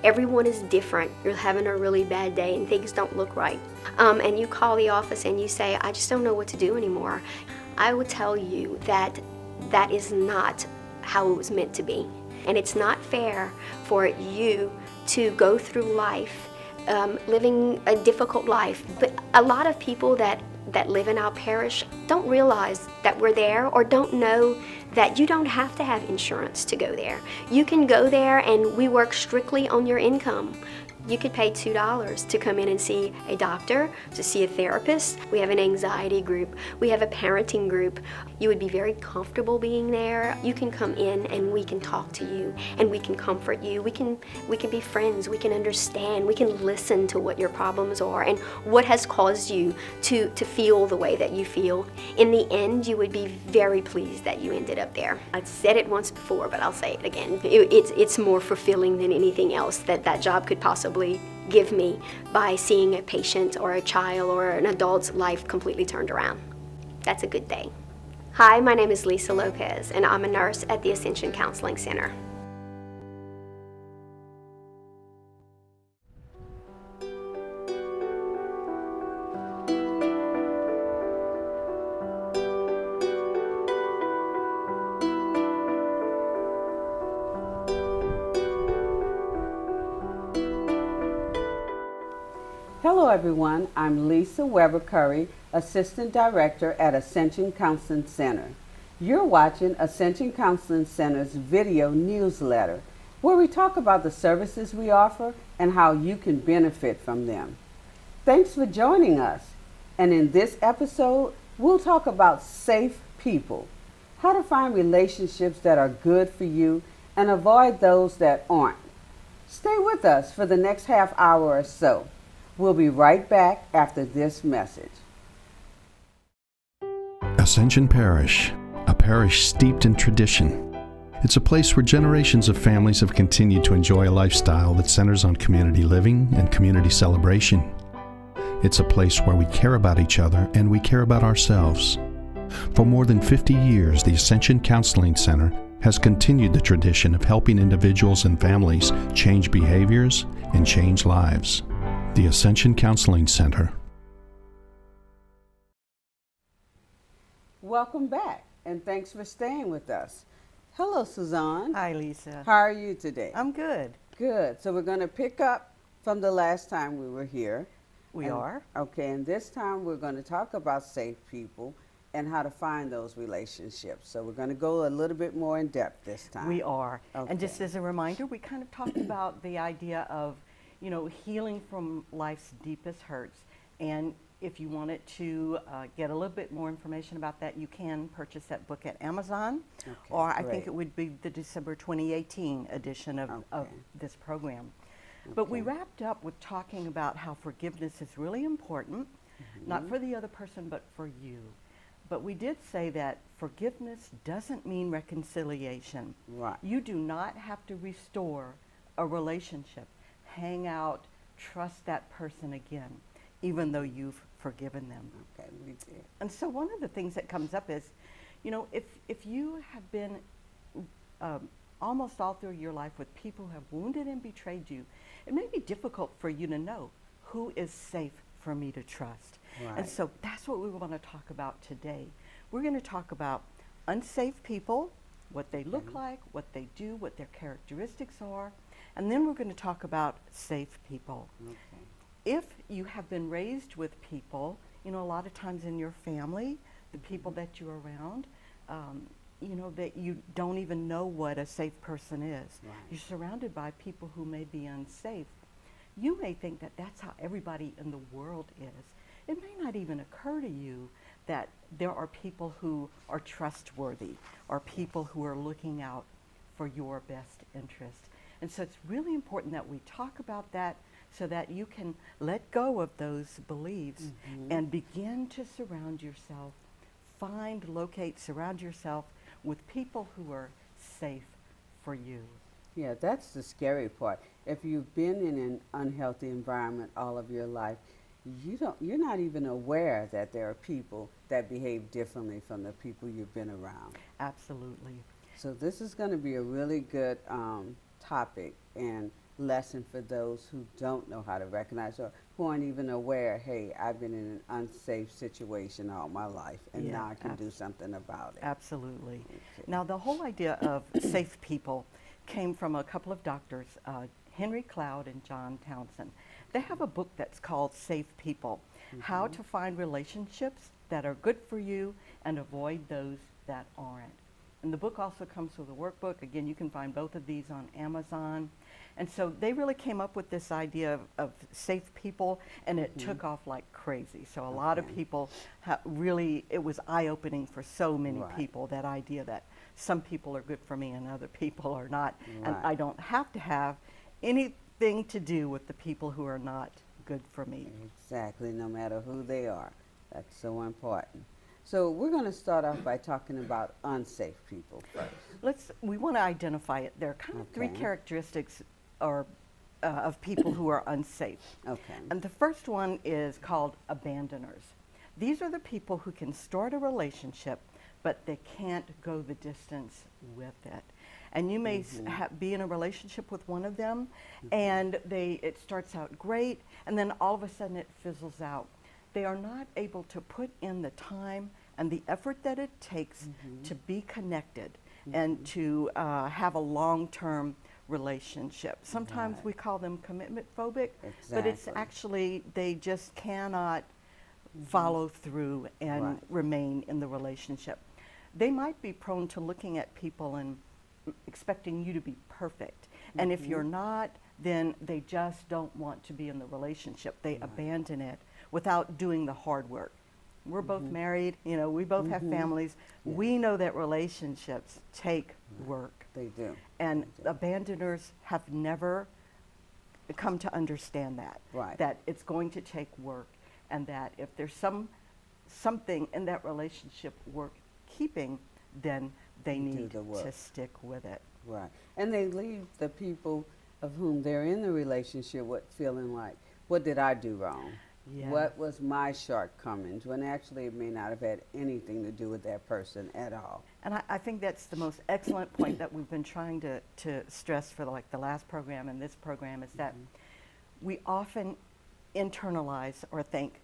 Everyone is different. You're having a really bad day and things don't look right. And you call the office and you say, I just don't know what to do anymore. I would tell you that that is not how it was meant to be. And it's not fair for you to go through life living a difficult life. But a lot of people that live in our parish don't realize that we're there, or don't know that you don't have to have insurance to go there. You can go there and we work strictly on your income. You could pay $2 to come in and see a doctor, to see a therapist. We have an anxiety group. We have a parenting group. You would be very comfortable being there. You can come in and we can talk to you and we can comfort you. We can be friends. We can understand. We can listen to what your problems are and what has caused you to feel the way that you feel. In the end, you would be very pleased that you ended up there. I've said it once before, but I'll say it again. It's more fulfilling than anything else that job could possibly give me, by seeing a patient or a child or an adult's life completely turned around. That's a good day. Hi, my name is Lisa Lopez, and I'm a nurse at the Ascension Counseling Center. Hello everyone, I'm Lisa Weber Curry, Assistant Director at Ascension Counseling Center. You're watching Ascension Counseling Center's video newsletter, where we talk about the services we offer and how you can benefit from them. Thanks for joining us. And in this episode, we'll talk about safe people, how to find relationships that are good for you and avoid those that aren't. Stay with us for the next half hour or so. We'll be right back after this message. Ascension Parish, a parish steeped in tradition. It's a place where generations of families have continued to enjoy a lifestyle that centers on community living and community celebration. It's a place where we care about each other and we care about ourselves. For more than 50 years, the Ascension Counseling Center has continued the tradition of helping individuals and families change behaviors and change lives. The Ascension Counseling Center. Welcome back, and thanks for staying with us. Hello, Suzanne. Hi, Lisa. How are you today? I'm good. Good. So we're going to pick up from the last time we were here. We are. Okay, and this time we're going to talk about safe people and how to find those relationships. So we're going to go a little bit more in depth this time. We are. Okay. And just as a reminder, we kind of talked about the idea of, healing from life's deepest hurts. And if you wanted to get a little bit more information about that, you can purchase that book at Amazon. Okay, or I great. think it would be the December 2018 edition of this program. But we wrapped up with talking about how forgiveness is really important, not for the other person, but for you. But we did say that forgiveness doesn't mean reconciliation. Right. You do not have to restore a relationship, hang out, trust that person again, even though you've forgiven them. Okay, we did. And so one of the things that comes up is, if you have been almost all through your life with people who have wounded and betrayed you, it may be difficult for you to know who is safe for me to trust. Right. And so that's what we want to talk about today. We're going to talk about unsafe people, what they look like, what they do, what their characteristics are, and then we're going to talk about safe people. Okay. If you have been raised with people, a lot of times in your family, the people that you're around, that you don't even know what a safe person is. Right. You're surrounded by people who may be unsafe. You may think that that's how everybody in the world is. It may not even occur to you that there are people who are trustworthy, or people who are looking out for your best interest. And so it's really important that we talk about that so that you can let go of those beliefs and begin to surround yourself, surround yourself with people who are safe for you. Yeah, that's the part. If you've been in an unhealthy environment all of your life, you're not even aware that there are people that behave differently from the people you've been around. Absolutely. So this is going to be a really good topic, and lesson for those who don't know how to recognize or who aren't even aware, hey, I've been in an unsafe situation all my life and now I can do something about it. Absolutely. Okay. Now, the whole idea of safe people came from a couple of doctors, Henry Cloud and John Townsend. They have a book that's called Safe People, How to Find Relationships That Are Good for You and Avoid Those That Aren't. And the book also comes with a workbook. Again, you can find both of these on Amazon. And so they really came up with this idea of safe people, and it took off like crazy. So a lot of people really, it was eye-opening for so many people, that idea that some people are good for me and other people are not. And I don't have to have anything to do with the people who are not good for me. Exactly, no matter who they are. That's so important. So we're going to start off by talking about unsafe people first. We want to identify it. There are kind of three characteristics of people who are unsafe. Okay. And the first one is called abandoners. These are the people who can start a relationship, but they can't go the distance with it. And you may be in a relationship with one of them, and it starts out great, and then all of a sudden it fizzles out. They are not able to put in the time and the effort that it takes to be connected and to have a long-term relationship. Sometimes we call them commitment phobic, but it's actually they just cannot follow through and remain in the relationship. They might be prone to looking at people and expecting you to be perfect. And if you're not, then they just don't want to be in the relationship. They abandon it without doing the hard work. We're both married, you know, we both have families. We know that relationships take work. They do. And abandoners have never come to understand that. That it's going to take work, and that if there's something in that relationship worth keeping, then they need to stick with it. Right. And they leave the people of whom they're in the relationship with feeling like, what did I do wrong? What was my shortcomings? When actually it may not have had anything to do with that person at all. And I think that's the most excellent point that we've been trying to stress for like the last program and this program, is that we often internalize or think,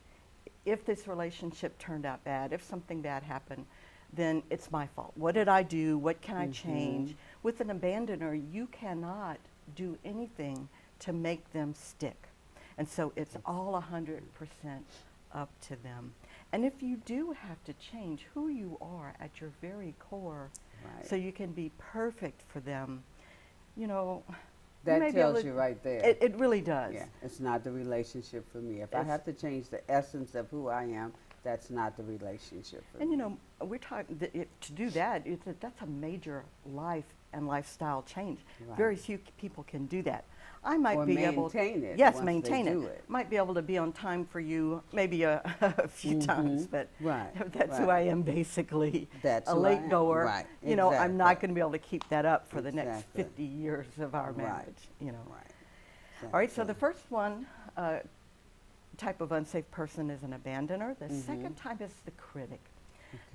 if this relationship turned out bad, if something bad happened, then it's my fault. What did I do? What can I change? With an abandoner, you cannot do anything to make them stick. And so it's all 100% up to them. And if you do have to change who you are at your very core, so you can be perfect for them, you know, that tells you right there. It really does. Yeah, it's not the relationship for me. If I have to change the essence of who I am, that's not the relationship for me. And you know, we're talking to do that. That's a major life and lifestyle change. Very few people can do that. I might be able to maintain it. Yes, maintain it. Might be able to be on time for you, maybe a few times, but that's who I am basically. That's a late goer. Right. You know, I'm not going to be able to keep that up for the next 50 years of our marriage. You know. All right. So the first one type of unsafe person is an abandoner. The second type is the critic.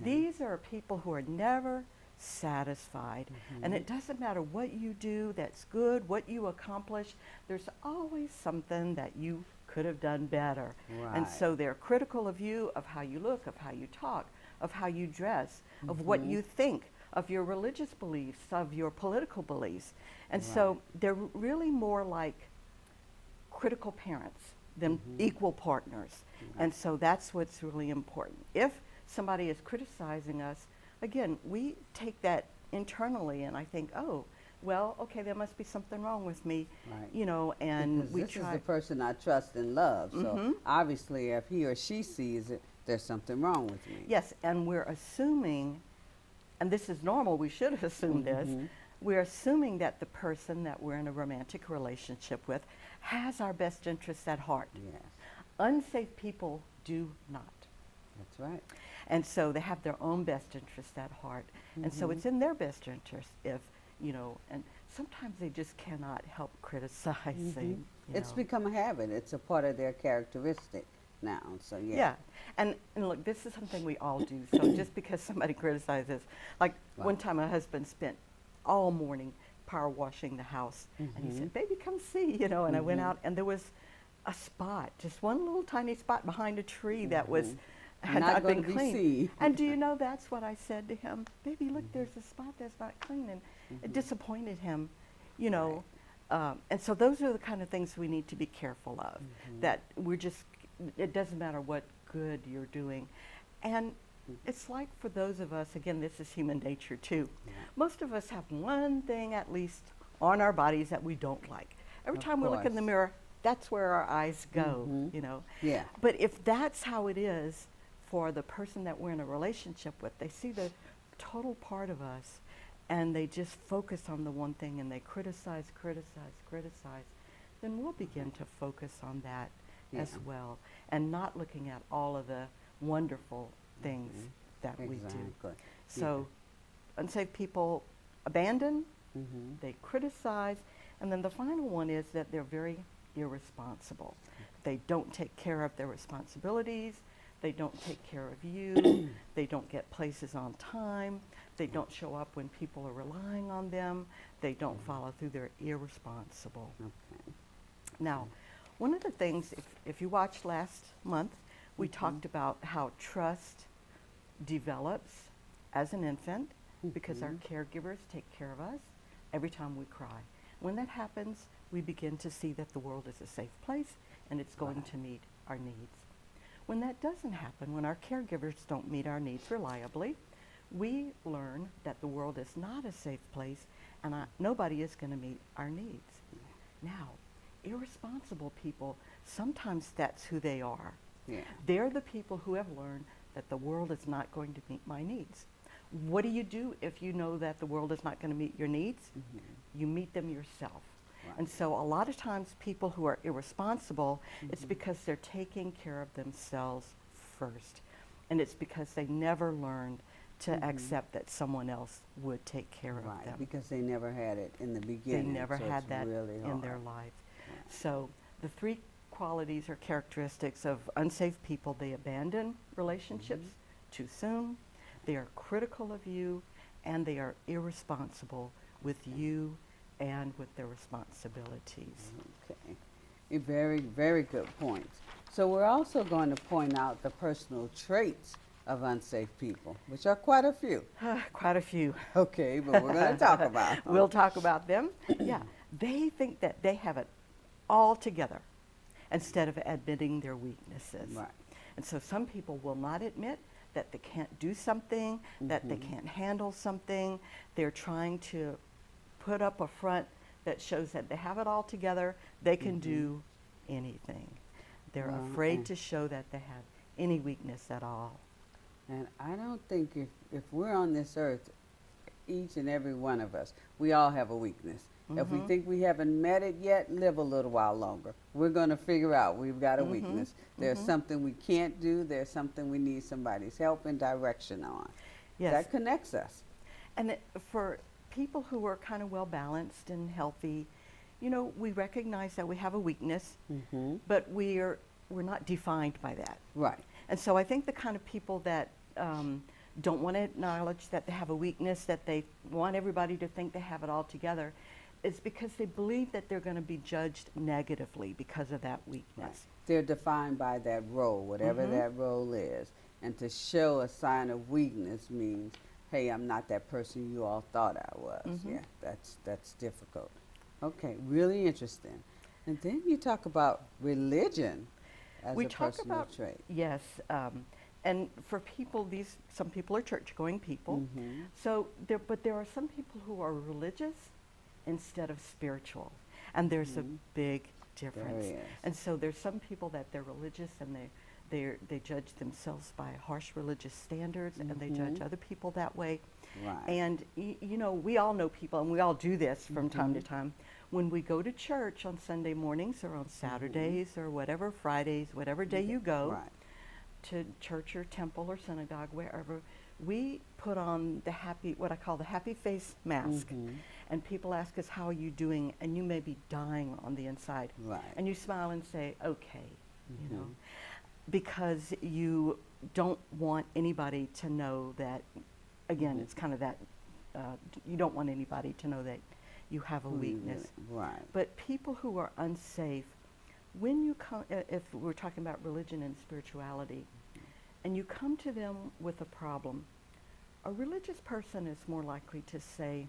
These are people who are never satisfied, and it doesn't matter what you do that's good, what you accomplish, there's always something that you could have done better. And so they're critical of you, of how you look, of how you talk, of how you dress, of what you think, of your religious beliefs, of your political beliefs. And so they're really more like critical parents than equal partners. And so that's what's really important. If somebody is criticizing us, again, we take that internally, and I think, oh, well, okay, there must be something wrong with me, you know, and because this is the person I trust and love. So obviously, if he or she sees it, there's something wrong with me. Yes, and we're assuming, and this is normal, we should assume this, we're assuming that the person that we're in a romantic relationship with has our best interests at heart. Yes. Unsafe people do not. That's right. And so they have their own best interests at heart. And so it's in their best interest if, you know, and sometimes they just cannot help criticizing. It's become a habit. It's a part of their characteristic now. So, Yeah. And look, this is something we all do. So just because somebody criticizes, like one time my husband spent all morning power washing the house. And he said, baby, come see, you know, and I went out and there was a spot, just one little tiny spot behind a tree that was had not been cleaned. And do you know, that's what I said to him, baby, look, there's a spot that's not clean. And it disappointed him, you know. And so those are the kind of things we need to be careful of, that we're just, it doesn't matter what good you're doing. And it's like for those of us, again, this is human nature too. Most of us have one thing at least on our bodies that we don't like. Every time we look in the mirror, that's where our eyes go, you know. But if that's how it is for the person that we're in a relationship with, they see the total part of us and they just focus on the one thing and they criticize, then we'll begin to focus on that as well, and not looking at all of the wonderful things that we do. So unsaved people abandon, they criticize, and then the final one is that they're very irresponsible. They don't take care of their responsibilities, they don't take care of you, they don't get places on time, they don't show up when people are relying on them, they don't follow through, they're irresponsible. Now, one of the things, if you watched last month, we talked about how trust develops as an infant because our caregivers take care of us every time we cry. When that happens, we begin to see that the world is a safe place and it's going to meet our needs. When that doesn't happen, when our caregivers don't meet our needs reliably, we learn that the world is not a safe place and nobody is going to meet our needs. Now, irresponsible people, sometimes that's who they are. They're the people who have learned that the world is not going to meet my needs. What do you do if you know that the world is not going to meet your needs? You meet them yourself. And so a lot of times people who are irresponsible, it's because they're taking care of themselves first. And it's because they never learned to accept that someone else would take care of them. Because they never had it in the beginning. They never so had that really in their life. So the three qualities or characteristics of unsafe people: they abandon relationships too soon, they are critical of you, and they are irresponsible with you and with their responsibilities. Okay, very, very good points. So we're also going to point out the personal traits of unsafe people, which are quite a few. Quite a few. Okay, but we're going to talk about them. We'll talk about them. They think that they have it all together instead of admitting their weaknesses. And so some people will not admit that they can't do something, that they can't handle something. They're trying to put up a front that shows that they have it all together, they can do anything. They're afraid to show that they have any weakness at all. And I don't think if we're on this earth, each and every one of us, we all have a weakness. If we think we haven't met it yet, live a little while longer. We're going to figure out we've got a weakness. There's something we can't do. There's something we need somebody's help and direction on. That connects us. And for people who are kind of well balanced and healthy, you know, we recognize that we have a weakness, but we're not defined by that. And so I think the kind of people that don't want to acknowledge that they have a weakness, that they want everybody to think they have it all together, is because they believe that they're going to be judged negatively because of that weakness. They're defined by that role, whatever that role is. And to show a sign of weakness means, hey, I'm not that person you all thought I was. That's difficult. Okay, really interesting. And then you talk about religion as a personal trait. Yes, and for people, some people are church-going people. So, but there are some people who are religious instead of spiritual, and there's a big difference. And so there's some people that they're religious and they judge themselves by harsh religious standards, and they judge other people that way. And you know, we all know people, and we all do this from time to time. When we go to church on Sunday mornings or on Saturdays or whatever, Fridays, whatever day you go to church or temple or synagogue, wherever, we put on the what I call the happy face mask. And people ask us, how are you doing? And you may be dying on the inside. And you smile and say, okay, you know, because you don't want anybody to know that, again, it's kind of that, you don't want anybody to know that you have a Who you weakness. really- right. But people who are unsafe, when you come, if we're talking about religion and spirituality, and you come to them with a problem, a religious person is more likely to say,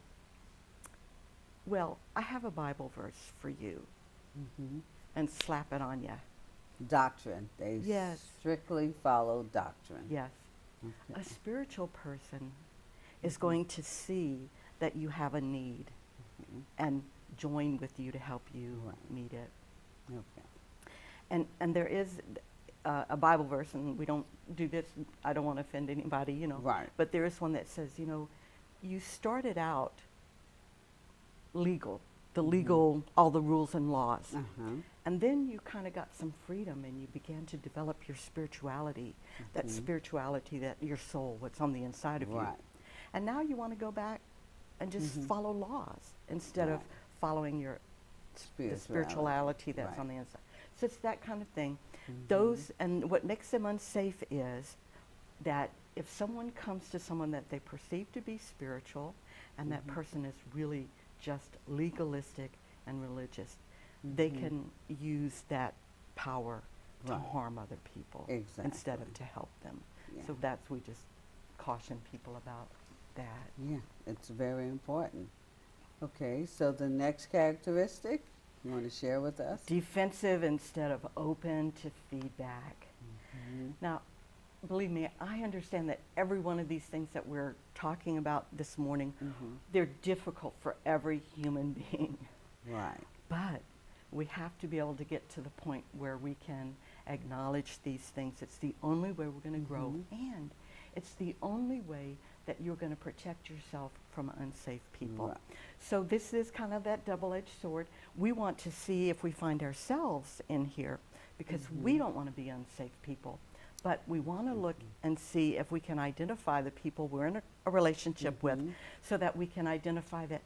well, I have a Bible verse for you, and slap it on you. Doctrine. They Yes. strictly follow doctrine. Yes. Okay. A spiritual person is going to see that you have a need and join with you to help you Right. meet it. Okay. And there is a Bible verse, and we don't do this, I don't want to offend anybody, you know. Right. But there is one that says, you know, you started out legal, the legal, all the rules and laws. And then you kind of got some freedom and you began to develop your spirituality, that spirituality, that your soul, what's on the inside of you. Right. And now you want to go back and just follow laws instead of Right. following the spirituality that's Right. on the inside. So it's that kind of thing. Those, and what makes them unsafe is that if someone comes to someone that they perceive to be spiritual, and that person is really just legalistic and religious, they can use that power to Right. harm other people instead of to help them. Yeah. So that's, we just caution people about that. Yeah, it's very important. Okay, so the next characteristic you want to share with us? Defensive instead of open to feedback. Now, believe me, I understand that every one of these things that we're talking about this morning, they're difficult for every human being. Right. But we have to be able to get to the point where we can acknowledge these things. It's the only way we're going to grow, and it's the only way that you're going to protect yourself from unsafe people. Right. So this is kind of that double-edged sword. We want to see if we find ourselves in here, because we don't want to be unsafe people. But we want to look and see if we can identify the people we're in a relationship with, so that we can identify that,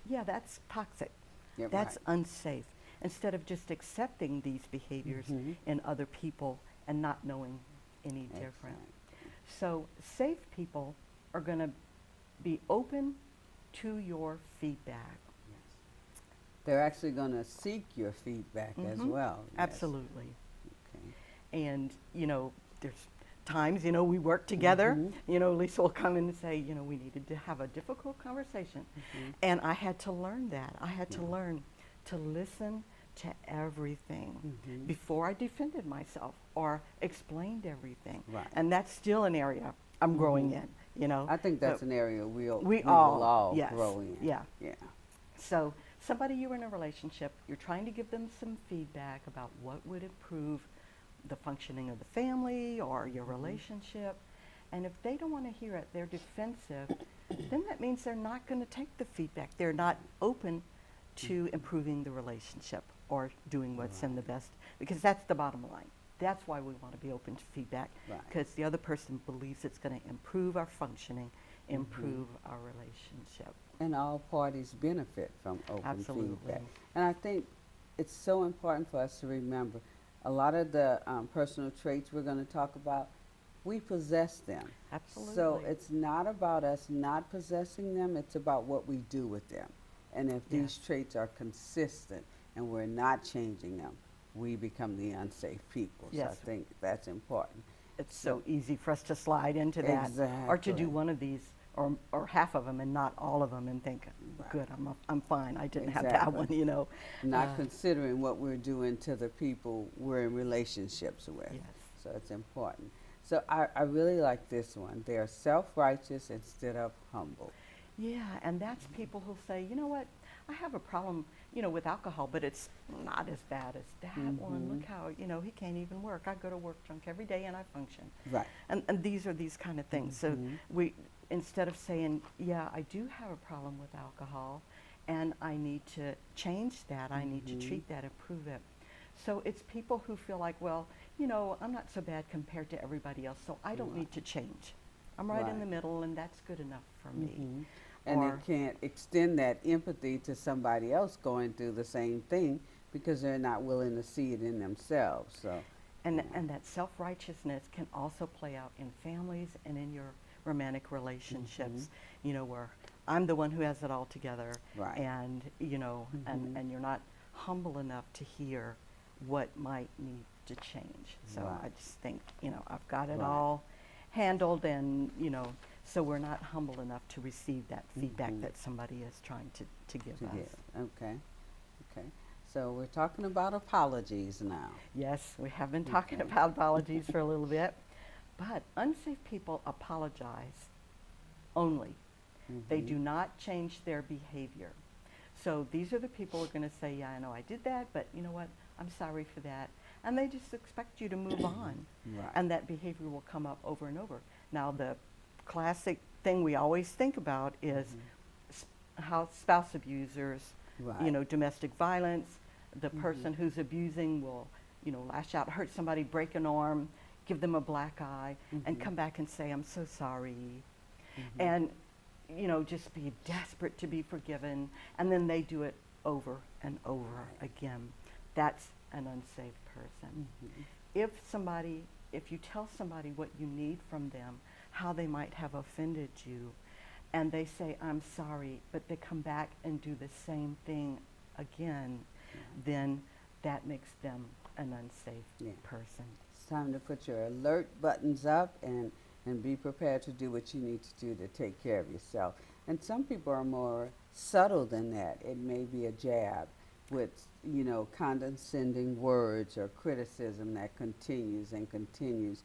yeah, that's toxic. Yeah, That's right. unsafe. Instead of just accepting these behaviors in other people and not knowing any different. So safe people are going to be open to your feedback. They're actually going to seek your feedback as well. Yes. Absolutely. Okay. And, you know, there's times, you know, we work together. You know, Lisa will come in and say, you know, we needed to have a difficult conversation. And I had to learn that. I had to learn to listen to everything before I defended myself or explained everything. Right. And that's still an area I'm growing in, you know. I think that's But an area we we will all- all yes, grow in. yeah. Yeah. So somebody you're in a relationship, you're trying to give them some feedback about what would improve the functioning of the family or your relationship. And if they don't want to hear it, they're defensive, then that means they're not going to take the feedback. They're not open to improving the relationship or doing what's in the best, because that's the bottom line. That's why we want to be open to feedback, Right. because the other person believes it's going to improve our functioning, improve our relationship. And all parties benefit from open Absolutely. feedback. And I think it's so important for us to remember a lot of the personal traits we're going to talk about, we possess them. Absolutely. So it's not about us not possessing them, it's about what we do with them. And if these Yes. traits are consistent and we're not changing them, we become the unsafe people. So I Yes. think that's important. It's so easy for us to slide into that, or to Exactly. do one of these, or half of them and not all of them, and think, good, I'm fine. I didn't have that Exactly. one, you know. Not considering what we're doing to the people we're in relationships with. Yes. So it's important. So I really like this one. They are self-righteous instead of humble. Yeah, and that's people who say, you know what, I have a problem, you know, with alcohol, but it's not as bad as that one. Look how, you know, he can't even work. I go to work drunk every day and I function. Right. And these are these kind of things. So we, instead of saying, yeah, I do have a problem with alcohol and I need to change that, I need to treat that, improve it. So it's people who feel like, well, you know, I'm not so bad compared to everybody else, so I don't need to change. I'm right in Right. the middle, and that's good enough for me. And Or- they can't extend that empathy to somebody else going through the same thing because they're not willing to see it in themselves. So And that self-righteousness can also play out in families and in your romantic relationships, you know, where I'm the one who has it all together. Right. And, and you're not humble enough to hear what might need to change. So Right. I just think, I've got it Right. all handled, and, so we're not humble enough to receive that feedback that somebody is trying to give us. Okay. Okay. So we're talking about apologies now. Yes, we have been talking about apologies for a little bit, but unsafe people apologize only. They do not change their behavior. So these are the people who are going to say, yeah, I know I did that, but you know what, I'm sorry for that. And they just expect you to move on. Right. And that behavior will come up over and over. Now, the classic thing we always think about is how spouse abusers, Right. domestic violence, the person who's abusing will, lash out, hurt somebody, break an arm, give them a black eye, and come back and say, I'm so sorry. And, just be desperate to be forgiven. And then they do it over and over again. That's an unsafe person. If you tell somebody what you need from them, how they might have offended you, and they say, I'm sorry, but they come back and do the same thing again, then that makes them an unsafe person. It's time to put your alert buttons up and be prepared to do what you need to do to take care of yourself. And some people are more subtle than that. It may be a jab with, condescending words or criticism that continues and continues.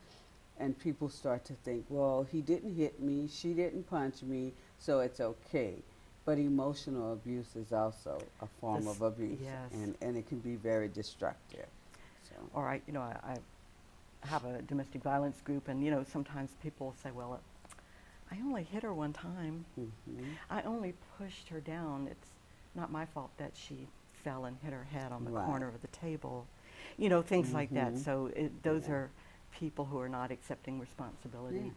And people start to think, well, he didn't hit me, she didn't punch me, so it's okay. But emotional abuse is also a form of abuse, yes. and it can be very destructive. So. All right, I have a domestic violence group, and sometimes people say, well, I only hit her one time. I only pushed her down. It's not my fault that she fell and hit her head on the corner of the table. Things like that. So those are people who are not accepting responsibility,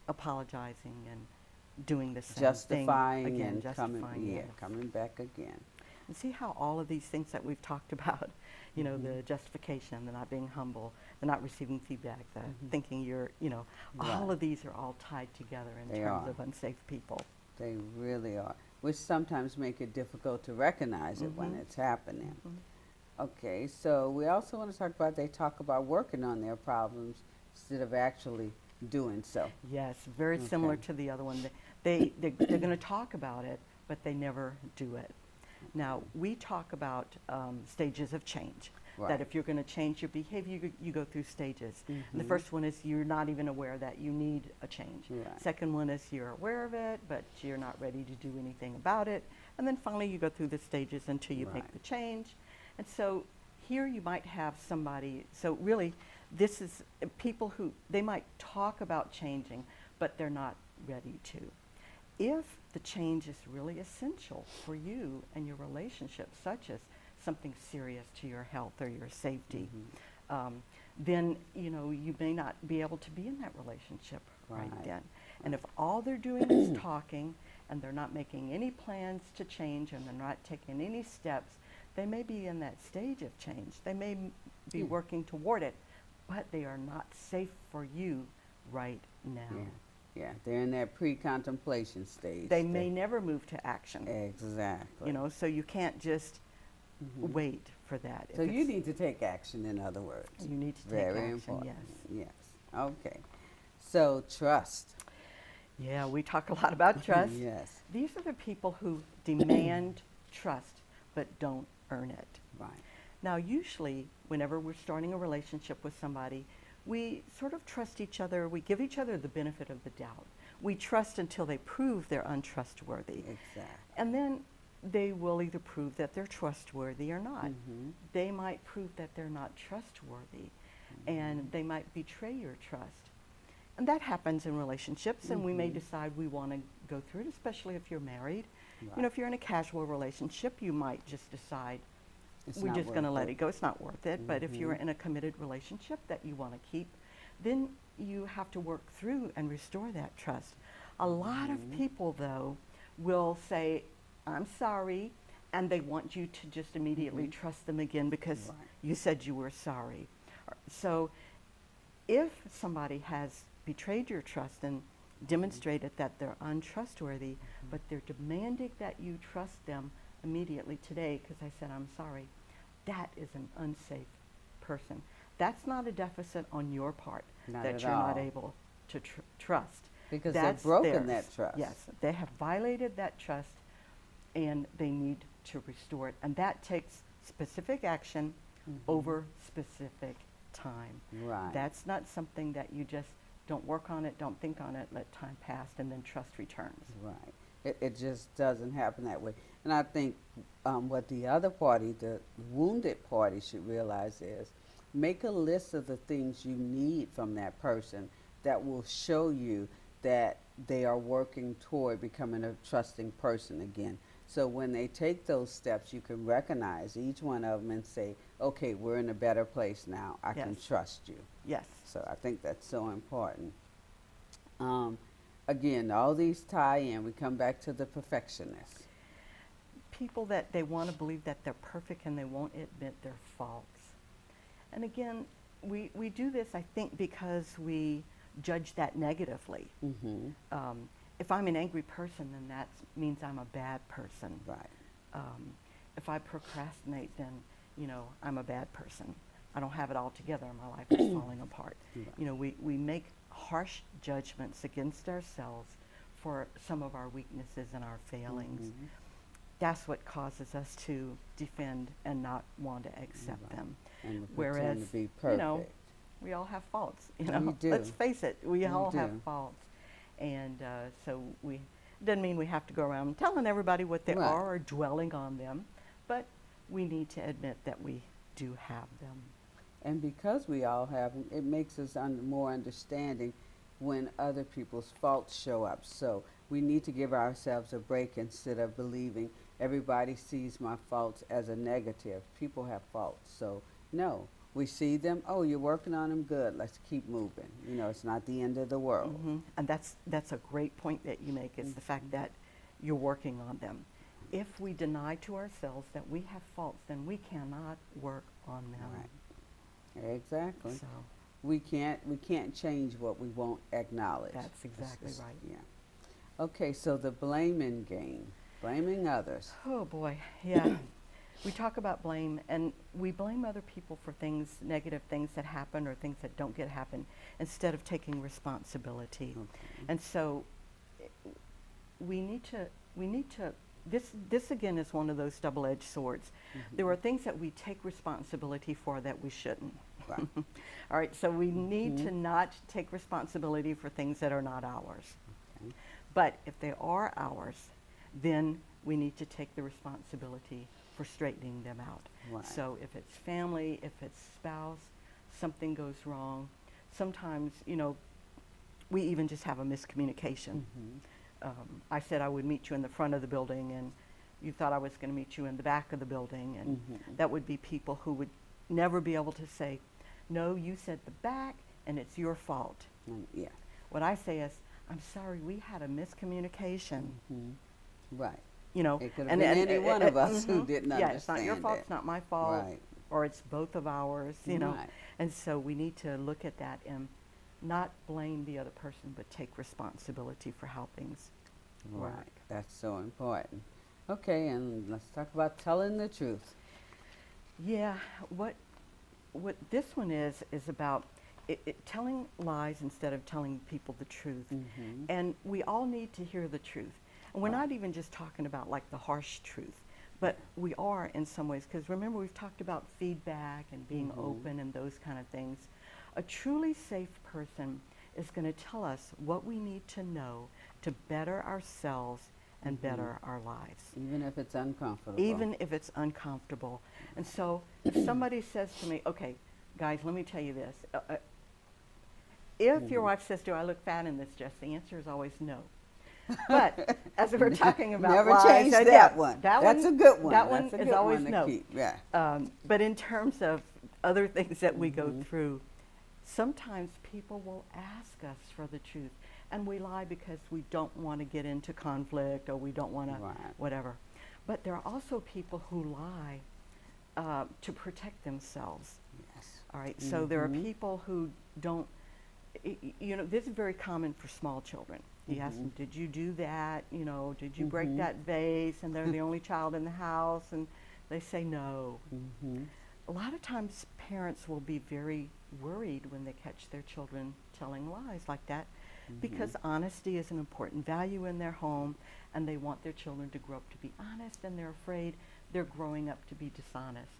apologizing and doing the same justifying thing again, and justifying, coming back again. And see how all of these things that we've talked about, the justification, the not being humble, the not receiving feedback, the thinking you're, all of these are all tied together in terms of unsafe people. They really are, which sometimes make it difficult to recognize it when it's happening. Okay, so we also want to talk about, they talk about working on their problems instead of actually doing so. Yes, very similar to the other one. They're going to talk about it, but they never do it. Now, we talk about stages of change. That if you're going to change your behavior, you go through stages. And the first one is you're not even aware that you need a change. Second one is you're aware of it, but you're not ready to do anything about it. And then finally you go through the stages until you make the change. And so here you might have somebody, so really this is people who, they might talk about changing, but they're not ready to. If the change is really essential for you and your relationship, such as something serious to your health or your safety, then you may not be able to be in that relationship right then. And if all they're doing is talking and they're not making any plans to change and they're not taking any steps, they may be in that stage of change. They may be working toward it, but they are not safe for you right now. Yeah, they're in that pre-contemplation stage. They may never move to action. Exactly. So you can't just wait for that. So you need to take action, in other words. You need to take Very action, important. yes. Yes. Okay. So trust. Yeah, we talk a lot about trust. Yes. These are the people who demand trust but don't earn it. Right. Now, usually, whenever we're starting a relationship with somebody, we sort of trust each other. We give each other the benefit of the doubt. We trust until they prove they're untrustworthy. Exactly. And then they will either prove that they're trustworthy or not. They might prove that they're not trustworthy, and they might betray your trust. And that happens in relationships, and we may decide we want to go through it, especially if you're married. If you're in a casual relationship, you might just decide, we're just going to let it go. It's not worth it. But if you're in a committed relationship that you want to keep, then you have to work through and restore that trust. A lot of people, though, will say, I'm sorry, and they want you to just immediately trust them again because you said you were sorry. So if somebody has betrayed your trust, then demonstrated that they're untrustworthy, but they're demanding that you trust them immediately today because I said, I'm sorry. That is an unsafe person. That's not a deficit on your part Not that at you're not all. able to trust. Because That's they've broken theirs. that trust. Yes, they have violated that trust and they need to restore it. And that takes specific action over specific time. Right. That's not something that you just don't work on it, don't think on it, let time pass, and then trust returns. Right. It just doesn't happen that way. And I think what the other party, the wounded party, should realize is make a list of the things you need from that person that will show you that they are working toward becoming a trusting person again. So when they take those steps, you can recognize each one of them and say, okay, we're in a better place now. I can Yes. trust you. Yes. So I think that's so important. Again, all these tie in. We come back to the perfectionist. People that they want to believe that they're perfect and they won't admit their faults. And again, we do this, I think, because we judge that negatively. Mm-hmm. If I'm an angry person, then that means I'm a bad person. Right. If I procrastinate, then, I'm a bad person. I don't have it all together. My life is falling apart. Right. We make harsh judgments against ourselves for some of our weaknesses and our failings. Mhm. That's what causes us to defend and not want to accept Right. them. And to Whereas, pretend to be perfect. we all have faults. We do. Let's face it, we all have do. faults. And so doesn't mean we have to go around telling everybody what they Right. are or dwelling on them, but we need to admit that we do have them. And because we all have them, it makes us more understanding when other people's faults show up. So we need to give ourselves a break instead of believing everybody sees my faults as a negative. People have faults. So no, we see them, oh, you're working on them, good, let's keep moving. It's not the end of the world. And that's a great point that you make, is the fact that you're working on them. If we deny to ourselves that we have faults, then we cannot work on them. Right. Exactly. So We can't change what we won't acknowledge. that's exactly It's just- right. Yeah. Okay, so the blaming game, blaming others. Oh boy, yeah. We talk about blame, and we blame other people for things, negative things that happen or things that don't get happen, instead of taking responsibility. Okay. And so we need to, this again is one of those double-edged swords. There are things that we take responsibility for that we shouldn't. Right. All right, so we need to not take responsibility for things that are not ours. Okay. But if they are ours, then we need to take the responsibility for straightening them out. Right. So if it's family, if it's spouse, something goes wrong, sometimes, we even just have a miscommunication. I said I would meet you in the front of the building, and you thought I was going to meet you in the back of the building, and that would be people who would never be able to say, no, you said the back, and it's your fault. Yeah. What I say is, I'm sorry, we had a miscommunication. Right. It could have been any one of us who didn't Yeah, it's not your understand fault, it. it's not my fault, Right. or it's both of ours, Right. And so we need to look at that and not blame the other person, but take responsibility for how things Right. work. That's so important. Okay, and let's talk about telling the truth. Yeah, what this one is about telling lies instead of telling people the truth. And we all need to hear the truth. And we're Right. not even just talking about like the harsh truth, but we are in some ways, because remember we've talked about feedback and being open and those kind of things. A truly safe person is going to tell us what we need to know to better ourselves and better our lives. Even if it's uncomfortable. Even if it's uncomfortable. And so if somebody says to me, okay, guys, let me tell you this. If your wife says, do I look fat in this dress? The answer is always no. But as we're talking about Never lies, change that yeah, one. That That's one, a good one. That That's one a is good always one to no. keep. Yeah. But in terms of other things that we go through, sometimes people will ask us for the truth. And we lie because we don't want to get into conflict, or we don't want to Right. whatever. But there are also people who lie to protect themselves. Yes. All right, so there are people who don't, this is very common for small children. You ask them, did you do that? You know, did you break that vase? And they're the only child in the house, and they say no. A lot of times parents will be very worried when they catch their children telling lies like that, because honesty is an important value in their home, and they want their children to grow up to be honest, and they're afraid they're growing up to be dishonest.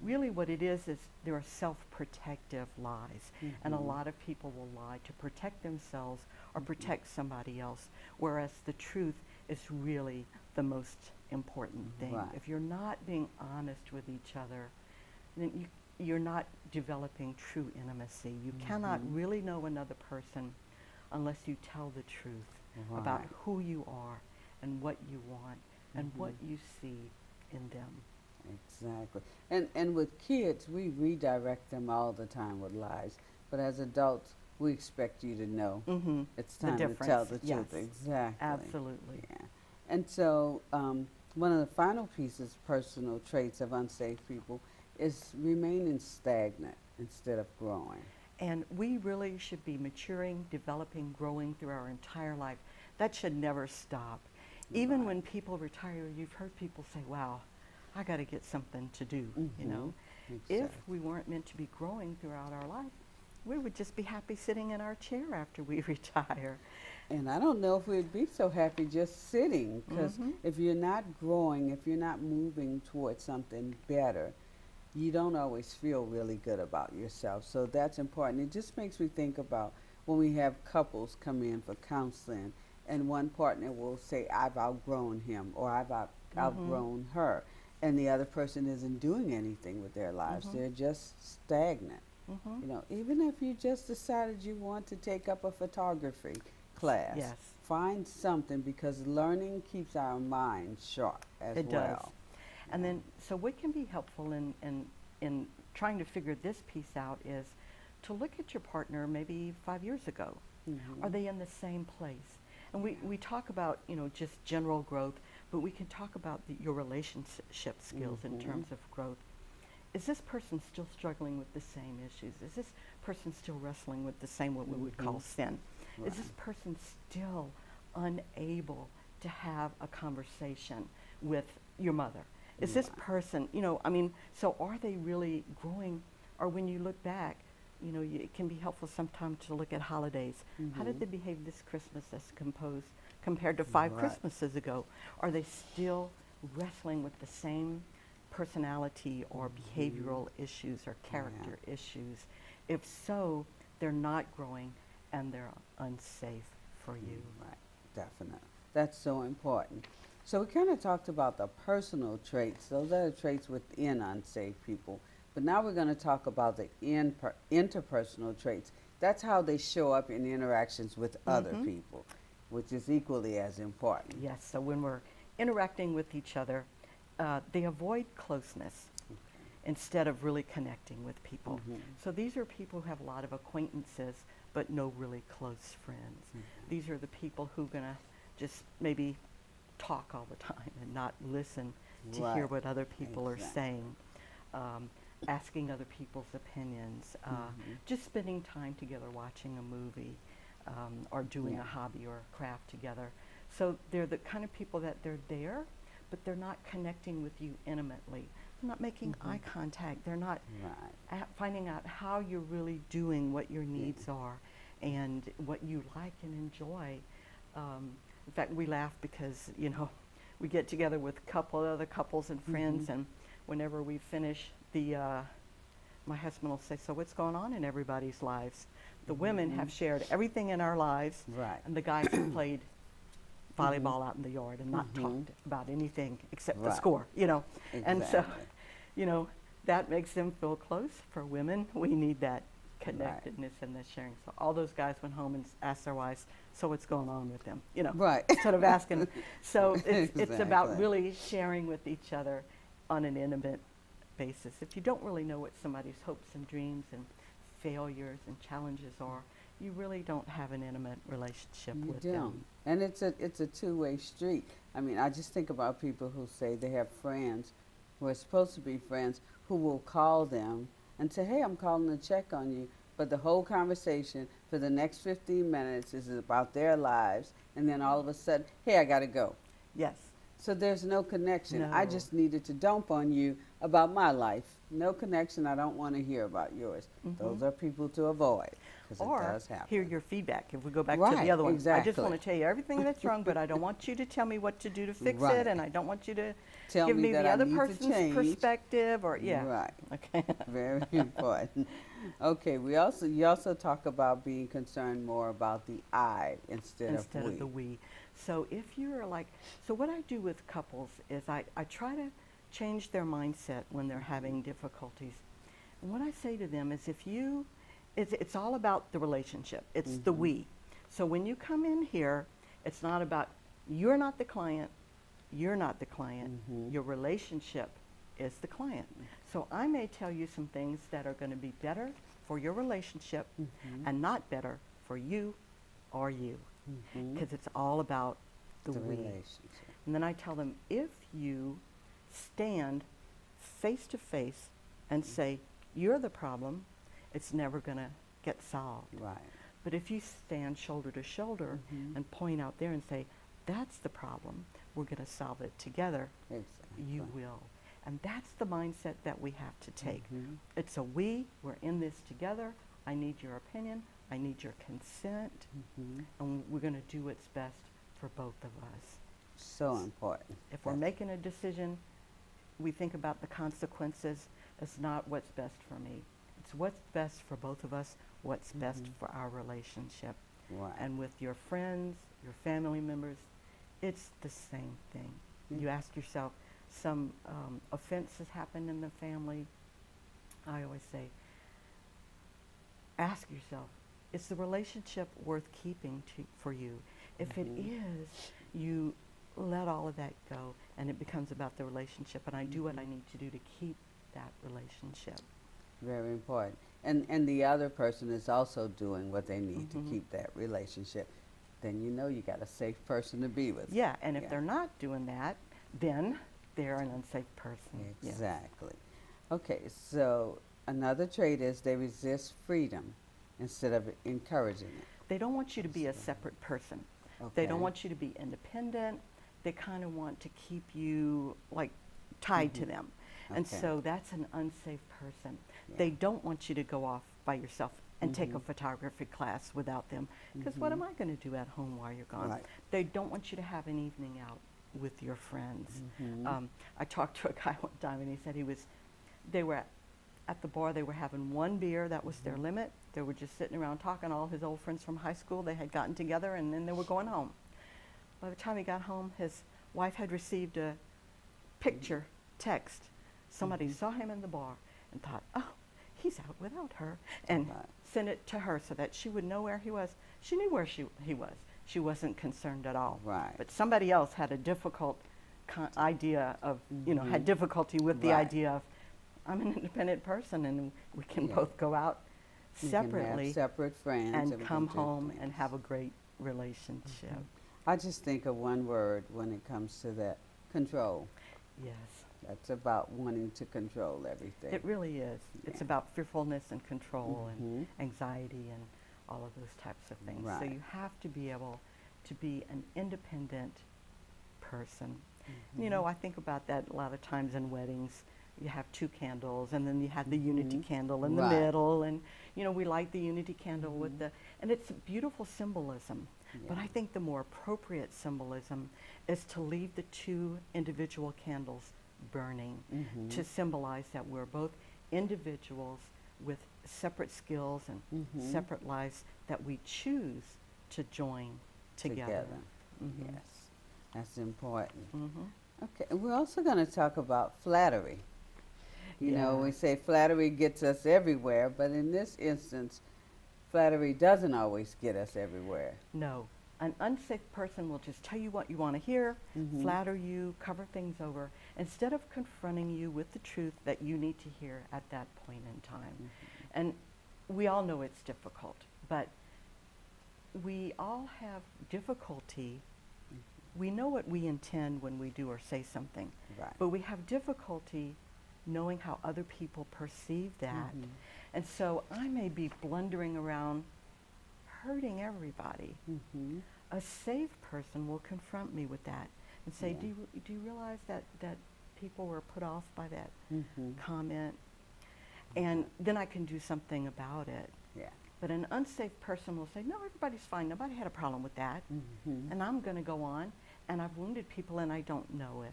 Really what it is there are self-protective lies, and a lot of people will lie to protect themselves or protect somebody else, whereas the truth is really the most important thing. Right. If you're not being honest with each other, then you're not developing true intimacy. You cannot really know another person unless you tell the truth about Right. who you are and what you want and what you see in them. Exactly. And with kids, we redirect them all the time with lies. But as adults, we expect you to know it's The time to difference, tell the yes. truth. Exactly. Absolutely. Yeah. And so one of the final pieces, personal traits of unsafe people, is remaining stagnant instead of growing. And we really should be maturing, developing, growing through our entire life. That should never stop. Even when people retire, you've heard people say, wow, I got to get something to do, you know. If Exactly. we weren't meant to be growing throughout our life, we would just be happy sitting in our chair after we retire. And I don't know if we'd be so happy just sitting, because if you're not growing, if you're not moving towards something better, you don't always feel really good about yourself. So that's important. It just makes me think about when we have couples come in for counseling, and one partner will say, I've outgrown him, or I've outgrown her, and the other person isn't doing anything with their lives. They're just stagnant. You know, even if you just decided you want to take up a photography class, Yes. find something, because learning keeps our minds sharp as It well. does. And then, so what can be helpful in trying to figure this piece out is to look at your partner maybe 5 years ago. Are they in the same place? And we talk about, you know, just general growth, but we can talk about your relationship skills in terms of growth. Is this person still struggling with the same issues? Is this person still wrestling with the same, what we would call sin? Is this person still unable to have a conversation with your mother? Is this person, you know, I mean, so are they really growing? Or when you look back, you know, it can be helpful sometimes to look at holidays. How did they behave this Christmas as compared to 5 Christmases ago? Are they still wrestling with the same personality or behavioral issues or character issues? If so, they're not growing and they're unsafe for you. Right, definitely. That's so important. So we kind of talked about the personal traits. Those are the traits within unsafe people. But now we're going to talk about the interpersonal traits. That's how they show up in interactions with other people, which is equally as important. Yes, so when we're interacting with each other, they avoid closeness instead of really connecting with people. So these are people who have a lot of acquaintances, but no really close friends. These are the people who are going to just maybe talk all the time and not listen to hear what other people are saying, asking other people's opinions, just spending time together watching a movie or doing a hobby or a craft together. So they're the kind of people that they're there, but they're not connecting with you intimately. They're not making eye contact. They're not finding out how you're really doing, what your needs are, and what you like and enjoy. In fact, we laugh because, you know, we get together with other couples and friends, and whenever we finish, my husband will say, so what's going on in everybody's lives? The women have shared everything in our lives, and the guys have played volleyball out in the yard and not talked about anything except the score, you know. And so, you know, that makes them feel close. For women, we need that connectedness and the sharing. So all those guys went home and asked their wives, so what's going on with them, you know, instead of asking. So it's about really sharing with each other on an intimate basis. If you don't really know what somebody's hopes and dreams and failures and challenges are, you really don't have an intimate relationship with them. And it's a two-way street. I mean, I just think about people who say they have friends who are supposed to be friends who will call them and say, hey, I'm calling to check on you. but the whole conversation for the next 15 minutes is about their lives, and then all of a sudden, hey, I got to go. Yes. So there's no connection. I No. just needed to dump on you about my life. No connection. I don't want to hear about yours. Those are people to avoid, because it Or does happen. hear your feedback. If we go back to Right, the other one, I just exactly. want to tell you everything that's wrong, but I don't want you to tell me what to do to fix Right. it, and I don't want you to Tell give me me that the I other need to person's change. perspective, or yeah. Right. Okay. Very important. Okay, you also talk about being concerned more about the I instead Of the we. So if you're like, so what I do with couples is I try to change their mindset when they're having difficulties. And what I say to them is it's all about the relationship. It's the we. So when you come in here, it's not about, you're not the client, you're not the client. Your relationship is the client. So I may tell you some things that are going to be better for your relationship and not better for you or you. Because it's all about the we. relationship. And then I tell them, if you stand face to face and say, you're the problem, it's never going to get solved. Right. But if you stand shoulder to shoulder and point out there and say, that's the problem, we're going to solve it together, Exactly. you will. And that's the mindset that we have to take. It's a we're in this together, I need your opinion, I need your consent, and we're going to do what's best for both of us. So important. If we're making a decision, we think about the consequences. It's not what's best for me. It's what's best for both of us, what's best for our relationship. Right. And with your friends, your family members, it's the same thing. You ask yourself, some offense has happened in the family. I always say, ask yourself, is the relationship worth keeping for you? If it is, you let all of that go, and it becomes about the relationship, and I do what I need to do to keep that relationship. Very important. And the other person is also doing what they need to keep that relationship. Then you know you got a safe person to be with. Yeah, and if they're not doing that, then they're an unsafe person. Yes. Exactly. Okay, so another trait is they resist freedom instead of encouraging it. They don't want you to be a separate person. They don't Okay. want you to be independent. They kind of want to keep you like tied to them. And Okay. so that's an unsafe person. Yeah. They don't want you to go off by yourself and take a photography class without them. Because what am I going to do at home while you're gone? Right. They don't want you to have an evening out with your friends. I talked to a guy one time, and he said they were at the bar, they were having one beer, that was their limit. They were just sitting around talking. All his old friends from high school, they had gotten together, and then they were going home. By the time he got home, his wife had received a picture, text. Somebody saw him in the bar and thought, oh, he's out without her, and Right. sent it to her so that she would know where he was. She knew where he was. She wasn't concerned at all. Right. But somebody else had a difficult idea of, had difficulty with the Right. idea of, I'm an independent person, and we can Yeah. both go out You can have separately separate friends and we can come do home and things. have a great relationship. I just think of one word when it comes to that: control. Yes, That's about wanting to control everything. it really is. It's Yeah. about fearfulness and control Mhm. and anxiety and all of those types of things. So Right. you have to be able to be an independent person. You know, I think about that a lot of times in weddings. You have two candles, and then you have the unity candle in the Right. middle, and we light the unity candle with and it's a beautiful symbolism. But Yeah. I think the more appropriate symbolism is to leave the two individual candles burning to symbolize that we're both individuals with separate skills and separate lives that we choose to join together. Yes, that's important. Mhm. Okay, and we're also going to talk about flattery. You know, Yeah. we say flattery gets us everywhere, but in this instance, flattery doesn't always get us everywhere. No. An unsafe person will just tell you what you want to hear, flatter you, cover things over, instead of confronting you with the truth that you need to hear at that point in time. And we all know it's difficult, but we all have difficulty. We know what we intend when we do or say something, Right. but we have difficulty knowing how other people perceive that. And so I may be blundering around, hurting everybody. Mm-hmm. A safe person will confront me with that and say, Yeah. do you realize that people were put off by that Mm-hmm. comment? And then I can do something about it. Yeah. But an unsafe person will say, no, everybody's fine. Nobody had a problem with that. Mm-hmm. And I'm going to go on. And I've wounded people and I don't know it.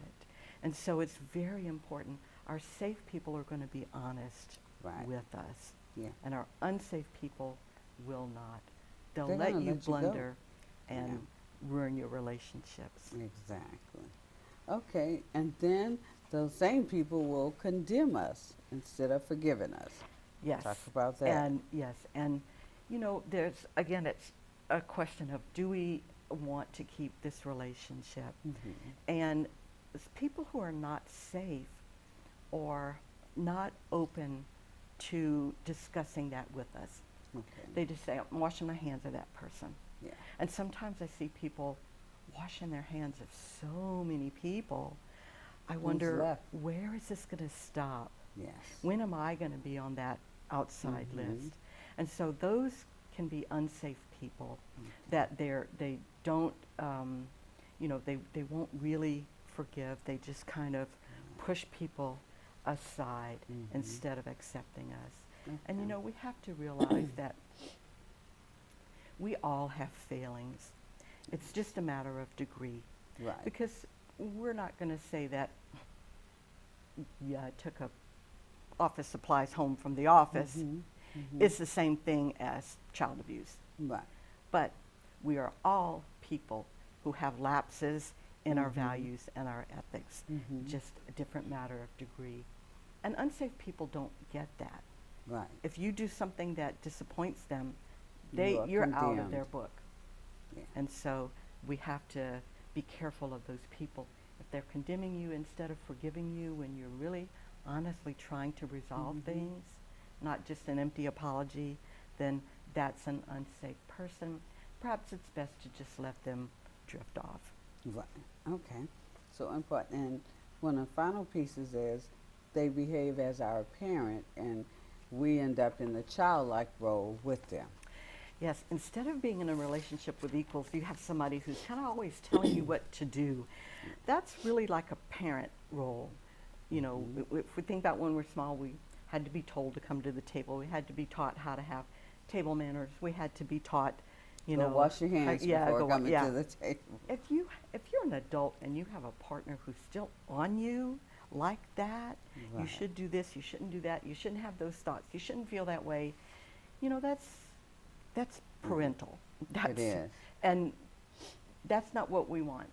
And so it's very important. Our safe people are going to be honest Right. with us. Yeah. And our unsafe people will not. They'll They're let gonna you let you go. blunder and ruin your relationships. Exactly. Okay, and then those same people will condemn us instead of forgiving us. Yes. Talk about that. And yes, and you know, there's again, it's a question of, do we want to keep this relationship? Mhm. And people who are not safe or not open to discussing that with us, Okay. they just say, I'm washing my hands of that person. Yeah. And sometimes I see people washing their hands of so many people. I wonder, left? where is this going to stop? Yes. When am I going to be on that outside Mhm. list? And so those can be unsafe people that they don't, they won't really forgive. They just kind of push people aside Mhm. instead of accepting us. Okay. And we have to realize that we all have failings. It's just a matter of degree. Right. Because we're not going to say that, yeah, I took a office supplies home from the office. Mhm. Mhm. It's the same thing as child abuse. Right. But we are all people who have lapses in our Mhm. values and our ethics, Mhm. just a different matter of degree. And unsafe people don't get that. Right. If you do something that disappoints them, You are you're out of condemned. their book. Yeah. And so we have to be careful of those people. If they're condemning you instead of forgiving you when you're really honestly trying to resolve Mhm. things, not just an empty apology, then that's an unsafe person. Perhaps it's best to just let them drift off. Right. Okay. So important. And one of the final pieces is they behave as our parent, and we end up in the childlike role with them. Yes, instead of being in a relationship with equals, you have somebody who's kind of always telling you what to do. That's really like a parent role. If we think about when we're small, we had to be told to come to the table. We had to be taught how to have table manners. We had to be taught, Go wash your hands before coming yeah. to the table. If you're an adult and you have a partner who's still on you like that, you Right. should do this, you shouldn't do that, you shouldn't have those thoughts, you shouldn't feel that way. That's parental. It is. And that's not what we want.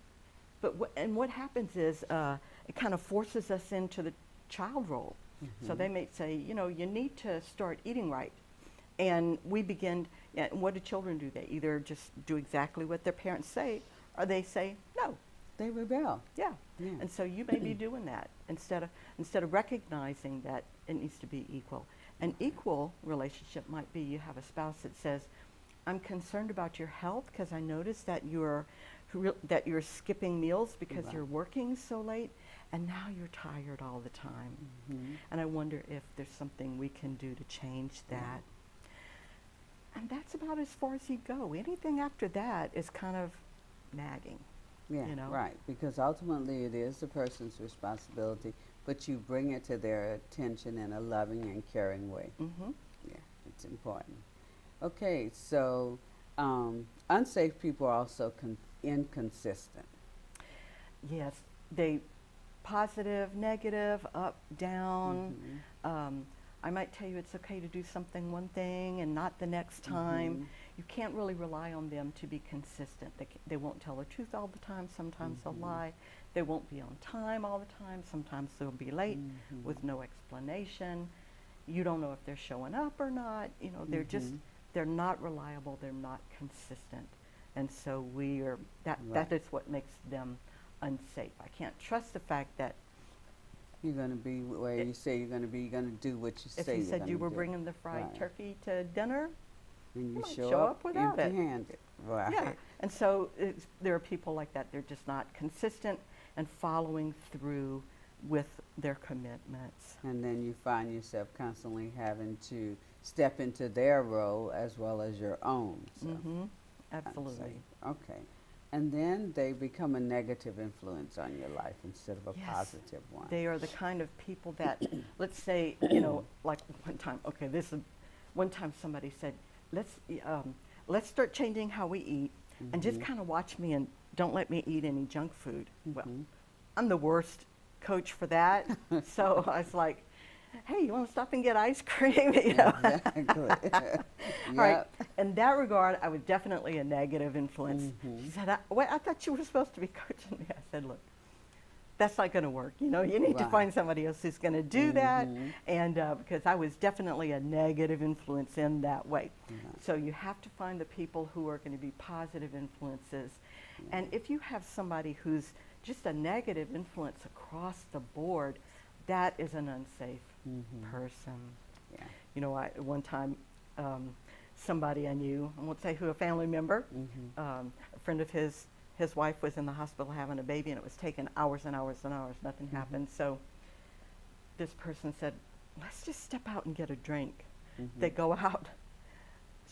But what happens is it kind of forces us into the child role. So they may say, you need to start eating right. And we begin, and what do children do? They either just do exactly what their parents say, or they say, no, They rebel. yeah. Yeah. And so you may be doing that instead of recognizing that it needs to be equal. An equal relationship might be you have a spouse that says, I'm concerned about your health because I noticed that you're skipping meals because Right. you're working so late, and now you're tired all the time. Mhm. And I wonder if there's something we can do to change that. And that's about as far as you go. Anything after that is kind of nagging. Yeah, right. Because ultimately it is the person's responsibility, but you bring it to their attention in a loving and caring way. Mm-hmm. Yeah, it's important. Okay, so unsafe people are also inconsistent. Yes, they positive, negative, up, down. I might tell you it's okay to do something one thing and not the next time. You can't really rely on them to be consistent. They won't tell the truth all the time. Sometimes they'll lie. They won't be on time all the time. Sometimes they'll be late with no explanation. You don't know if they're showing up or not. They're not reliable. They're not consistent. And so that Right. is what makes them unsafe. I can't trust the fact that You're going to be where you say you're going to be. You're going to do what you if say you you're said going you to were do. bringing the fried Right. turkey to dinner, And you might show up without it. empty-handed. Right. yeah. And so there are people like that. They're just not consistent and following through with their commitments. And then you find yourself constantly having to step into their role as well as your own. So Absolutely. okay. And then they become a negative influence on your life instead of a Yes. positive one. They are the kind of people that, let's say, like one time, one time somebody said, let's start changing how we eat and just kind of watch me and don't let me eat any junk food. Well, I'm the worst coach for that. So I was like, hey, you want to stop and get ice cream? Exactly. All right. In that regard, I was definitely a negative influence. She said, I thought you were supposed to be coaching me. I said, look, that's not going to work. You need to find somebody else who's going to do that. And because I was definitely a negative influence in that way. So you have to find the people who are going to be positive influences. And if you have somebody who's just a negative influence across the board, that is an unsafe person. Yeah. One time, somebody I knew, I won't say who, a family member, a friend of his wife was in the hospital having a baby, and it was taking hours and hours and hours. Nothing happened. So this person said, let's just step out and get a drink. They go out.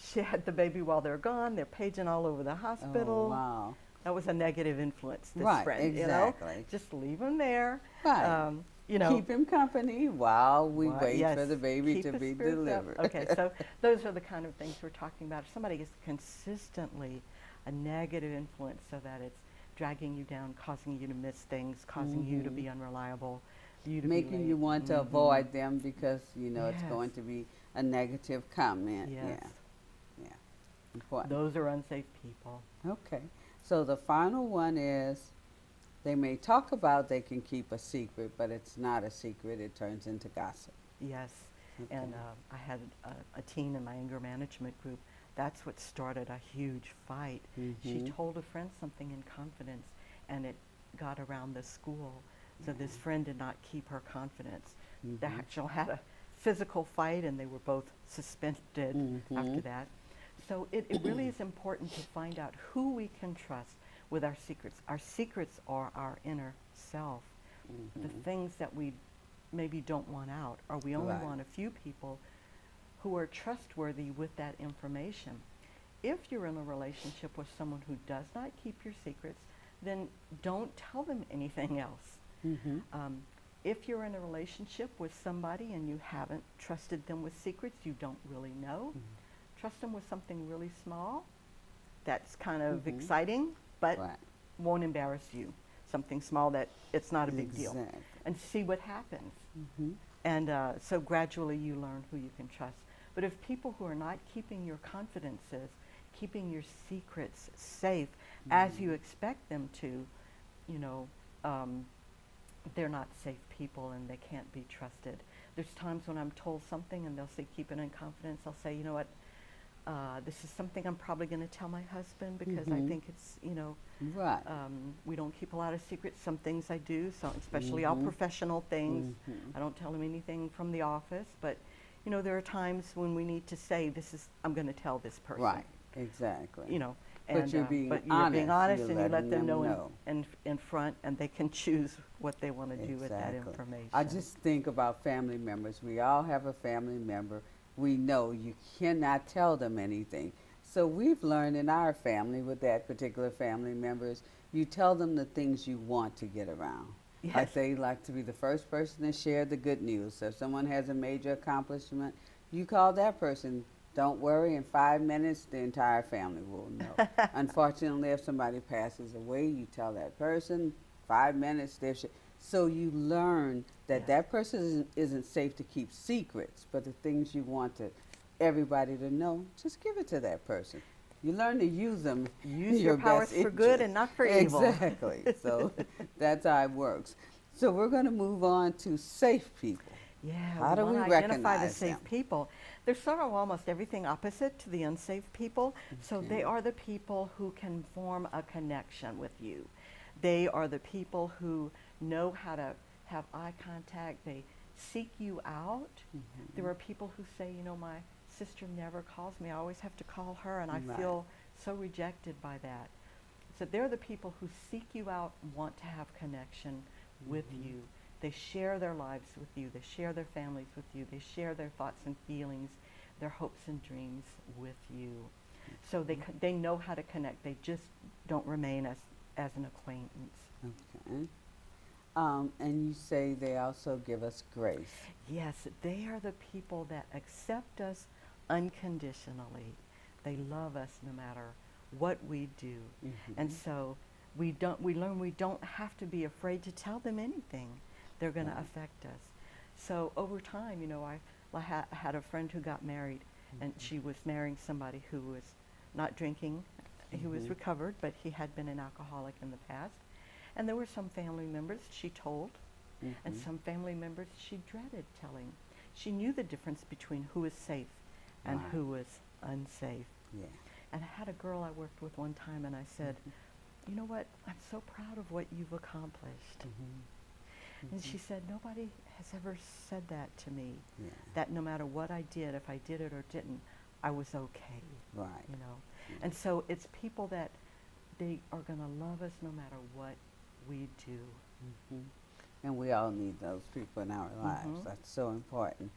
She had the baby while they're gone. They're paging all over the hospital. Oh, wow. That was a negative influence, this Right, friend. exactly. Just leave him there. Right. Keep him company while we wait for the baby to be delivered. Okay, so those are the kind of things we're talking about. If somebody is consistently a negative influence so that it's dragging you down, causing you to miss things, causing you to be unreliable, you to making be late. you want to avoid them because it's going to be a negative comment. Yes. Yeah. Important. Those are unsafe people. Okay. So the final one is they may talk about they can keep a secret, but it's not a secret. It turns into gossip. Yes. Okay. And I had a teen in my anger management group. That's what started a huge fight. She told a friend something in confidence, and it got around the school. So this friend did not keep her confidence. They actually had a physical fight, and they were both suspended after that. So it really is important to find out who we can trust with our secrets. Our secrets are our inner self, the things that we maybe don't want out, or we only want a few people who are trustworthy with that information. If you're in a relationship with someone who does not keep your secrets, then don't tell them anything else. If you're in a relationship with somebody and you haven't trusted them with secrets you don't really know, trust them with something really small that's kind of exciting, but won't embarrass you. Something small that it's not a big deal. And see what happens. And so gradually you learn who you can trust. But if people who are not keeping your confidences, keeping your secrets safe as you expect them to, they're not safe people and they can't be trusted. There's times when I'm told something and they'll say keep it in confidence. I'll say, you know what, this is something I'm probably going to tell my husband because I think it's, we don't keep a lot of secrets. Some things I do, so especially all professional things. I don't tell him anything from the office, but there are times when we need to say, I'm going to tell this person. Right, exactly. And, but you're being honest, and you let them know in front, and they can choose what they want to do with that information. I just think about family members. We all have a family member. We know you cannot tell them anything. So we've learned in our family with that particular family members, you tell them the things you want to get around. Yes. Like they like to be the first person to share the good news. So if someone has a major accomplishment, you call that person. Don't worry, in 5 minutes, the entire family will know. Unfortunately, if somebody passes away, you tell that person, 5 minutes, so you learn that that person isn't safe to keep secrets, but the things you want everybody to know, just give it to that person. You learn to use them. Use your powers for good and not for evil. Exactly. So that's how it works. So we're going to move on to safe people. Yeah, how do we identify the recognize safe them? people? They're sort of almost everything opposite to the unsafe people. So they are the people who can form a connection with you. They are the people who know how to have eye contact. They seek you out. There are people who say, my sister never calls me. I always have to call her, and I feel so rejected by that. So they're the people who seek you out and want to have connection with you. They share their lives with you. They share their families with you. They share their thoughts and feelings, their hopes and dreams with you. So they know how to connect. They just don't remain as an acquaintance. Okay. And you say they also give us grace. Yes, they are the people that accept us unconditionally. They love us no matter what we do. And so we learn we don't have to be afraid to tell them anything. They're going to affect us. So over time, you know, I had a friend who got married, and she was marrying somebody who was not drinking. He was recovered, but he had been an alcoholic in the past. And there were some family members she told, and some family members she dreaded telling. She knew the difference between who was safe and who was unsafe. Yeah. And I had a girl I worked with one time, and I said, you know what, I'm so proud of what you've accomplished. And she said, nobody has ever said that to me, that no matter what I did, if I did it or didn't, I was okay. Right. You know? And so it's people that they are going to love us no matter what we do. And we all need those people in our lives. That's so important.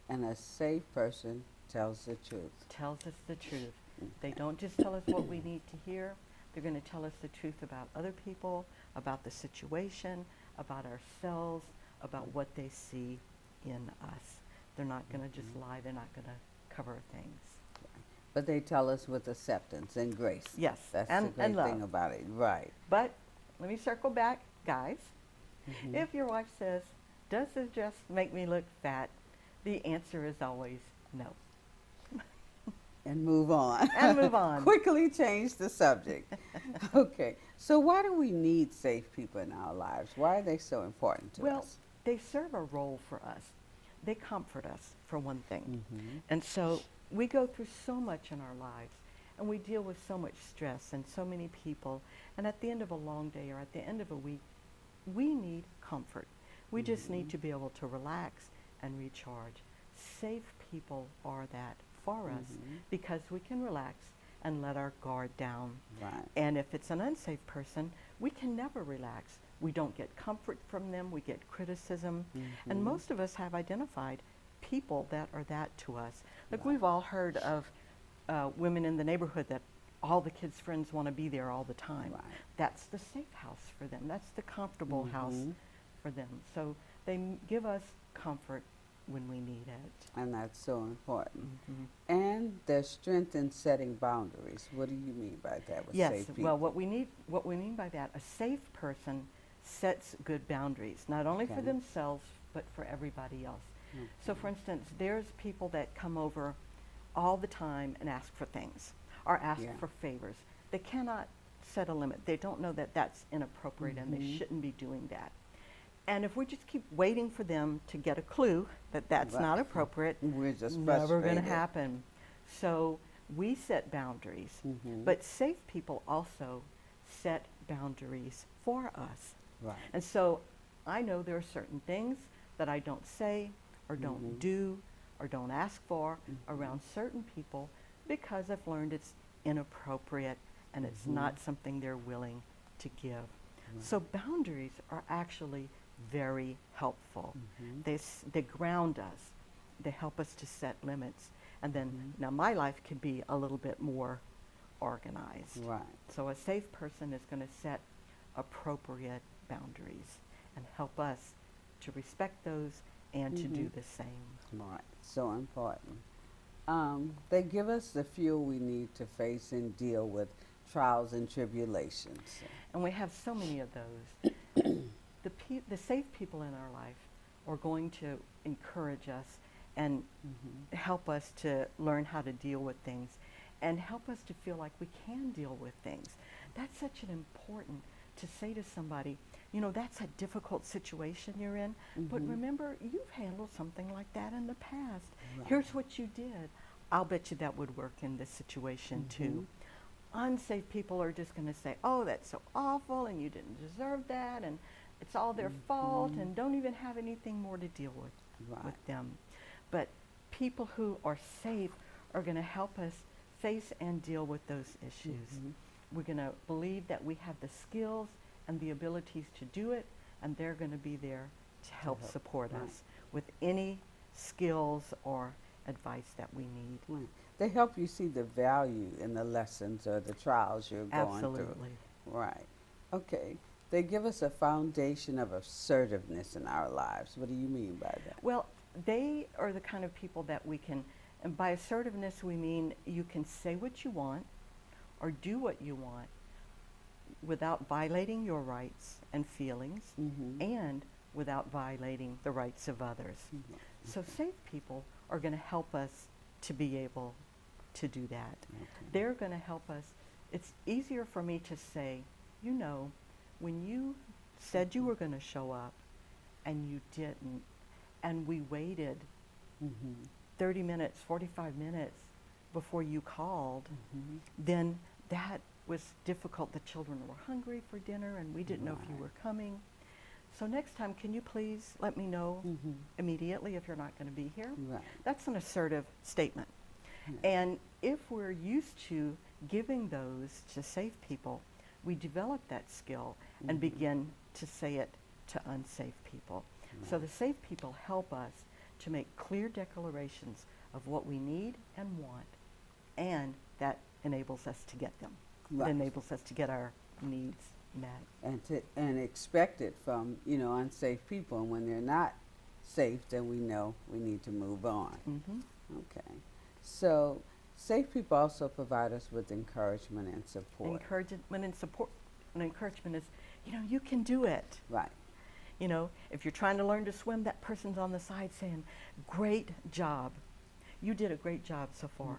And a safe person tells the truth. Tells us the truth. They don't just tell us what we need to hear. They're going to tell us the truth about other people, about the situation, about ourselves, about what they see in us. They're not going to just lie. They're not going to cover things. But they tell us with acceptance and grace. Yes, That's and the great love. thing about it. Right. But let me circle back, guys. If your wife says, does this just make me look fat? The answer is always no. And move on. And move on. Quickly change the subject. Okay. So why do we need safe people in our lives? Why are they so important to Well, us? they serve a role for us. They comfort us, for one thing. And so we go through so much in our lives, and we deal with so much stress and so many people. And at the end of a long day or at the end of a week, we need comfort. We just need to be able to relax and recharge. Safe people are that for us because we can relax and let our guard down. Right. And if it's an unsafe person, we can never relax. We don't get comfort from them. We get criticism. And most of us have identified people that are that to us. Like we've all heard of women in the neighborhood that all the kids' friends want to be there all the time. Right. That's the safe house for them. That's the comfortable house for them. So they give us comfort when we need it. And that's so important. And there's strength in setting boundaries. What do you mean by that with Yes, safe people? well, what we mean by that, a safe person sets good boundaries, not only for themselves, but for everybody else. So for instance, there's people that come over all the time and ask for things or ask for favors. They cannot set a limit. They don't know that that's inappropriate and they shouldn't be doing that. And if we just keep waiting for them to get a clue that that's not appropriate, We're just never going to frustrated. happen. So we set boundaries, but safe people also set boundaries for us. Right. And so I know there are certain things that I don't say or don't do or don't ask for around certain people because I've learned it's inappropriate and it's not something they're willing to give. So boundaries are actually very helpful. They ground us. They help us to set limits. And then now my life can be a little bit more organized. Right. So a safe person is going to set appropriate boundaries and help us to respect those and to do the same. Right. So important. They give us the fuel we need to face and deal with trials and tribulations. And we have so many of those. The safe people in our life are going to encourage us and help us to learn how to deal with things and help us to feel like we can deal with things. That's such an important to say to somebody, you know, that's a difficult situation you're in, but remember, you've handled something like that in the past. Here's what you did. I'll bet you that would work in this situation too. Unsafe people are just going to say, oh, that's so awful and you didn't deserve that and it's all their fault and don't even have anything more to deal with them. But people who are safe are going to help us face and deal with those issues. We're going to believe that we have the skills and the abilities to do it, and they're going to be there to help support right. us with any skills or advice that we need. Right. They help you see the value in the lessons or the trials you're going through. Absolutely. Right. Okay. They give us a foundation of assertiveness in our lives. What do you mean by that? Well, they are the kind of people that we can, and by assertiveness we mean you can say what you want or do what you want without violating your rights and feelings and without violating the rights of others. So safe people are going to help us to be able to do that. They're going to help us. It's easier for me to say, you know, when you said you were going to show up and you didn't, and we waited 30 minutes, 45 minutes before you called, then that was difficult. The children were hungry for dinner and we didn't know if you were coming. So next time, can you please let me know immediately if you're not going to be here? Right. That's an assertive statement. And if we're used to giving those to safe people, we develop that skill and begin to say it to unsafe people. So the safe people help us to make clear declarations of what we need and want, and that enables us to get them. Right. It enables us to get our needs met. And expect it from, you know, unsafe people. And when they're not safe, then we know we need to move on. Okay. So safe people also provide us with encouragement and support. Encouragement and support. And encouragement is, you know, you can do it. Right. You know, if you're trying to learn to swim, that person's on the side saying, great job. You did a great job so far.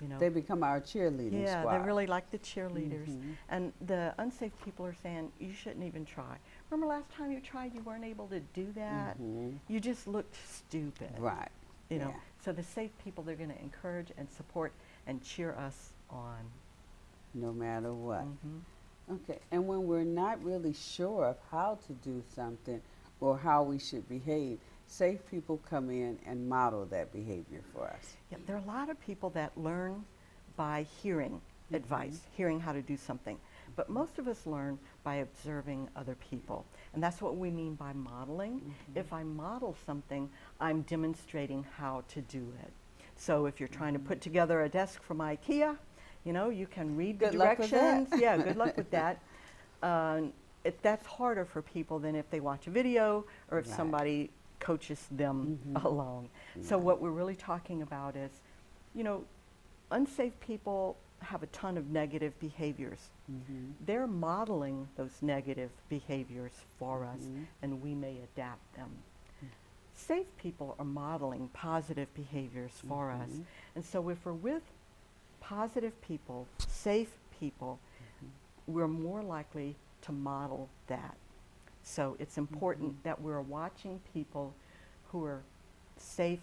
You know. They become our cheerleading Yeah, squad. they're really like the cheerleaders. And the unsafe people are saying, you shouldn't even try. Remember last time you tried, you weren't able to do that? You just looked stupid. Right. You know, Yeah. so the safe people, they're going to encourage and support and cheer us on. No matter what. Okay. And when we're not really sure of how to do something or how we should behave, safe people come in and model that behavior for us. Yeah, there are a lot of people that learn by hearing advice, hearing how to do something. But most of us learn by observing other people. And that's what we mean by modeling. If I model something, I'm demonstrating how to do it. So if you're trying to put together a desk from IKEA, you know, you can read the Good luck with that. directions. Yeah, good luck with that. That's harder for people than if they watch a video or if Right. somebody coaches them along. So what we're really talking about is, you know, unsafe people have a ton of negative behaviors. They're modeling those negative behaviors for us, and we may adapt them. Safe people are modeling positive behaviors for us. And so if we're with positive people, safe people, we're more likely to model that. So it's important that we're watching people who are safe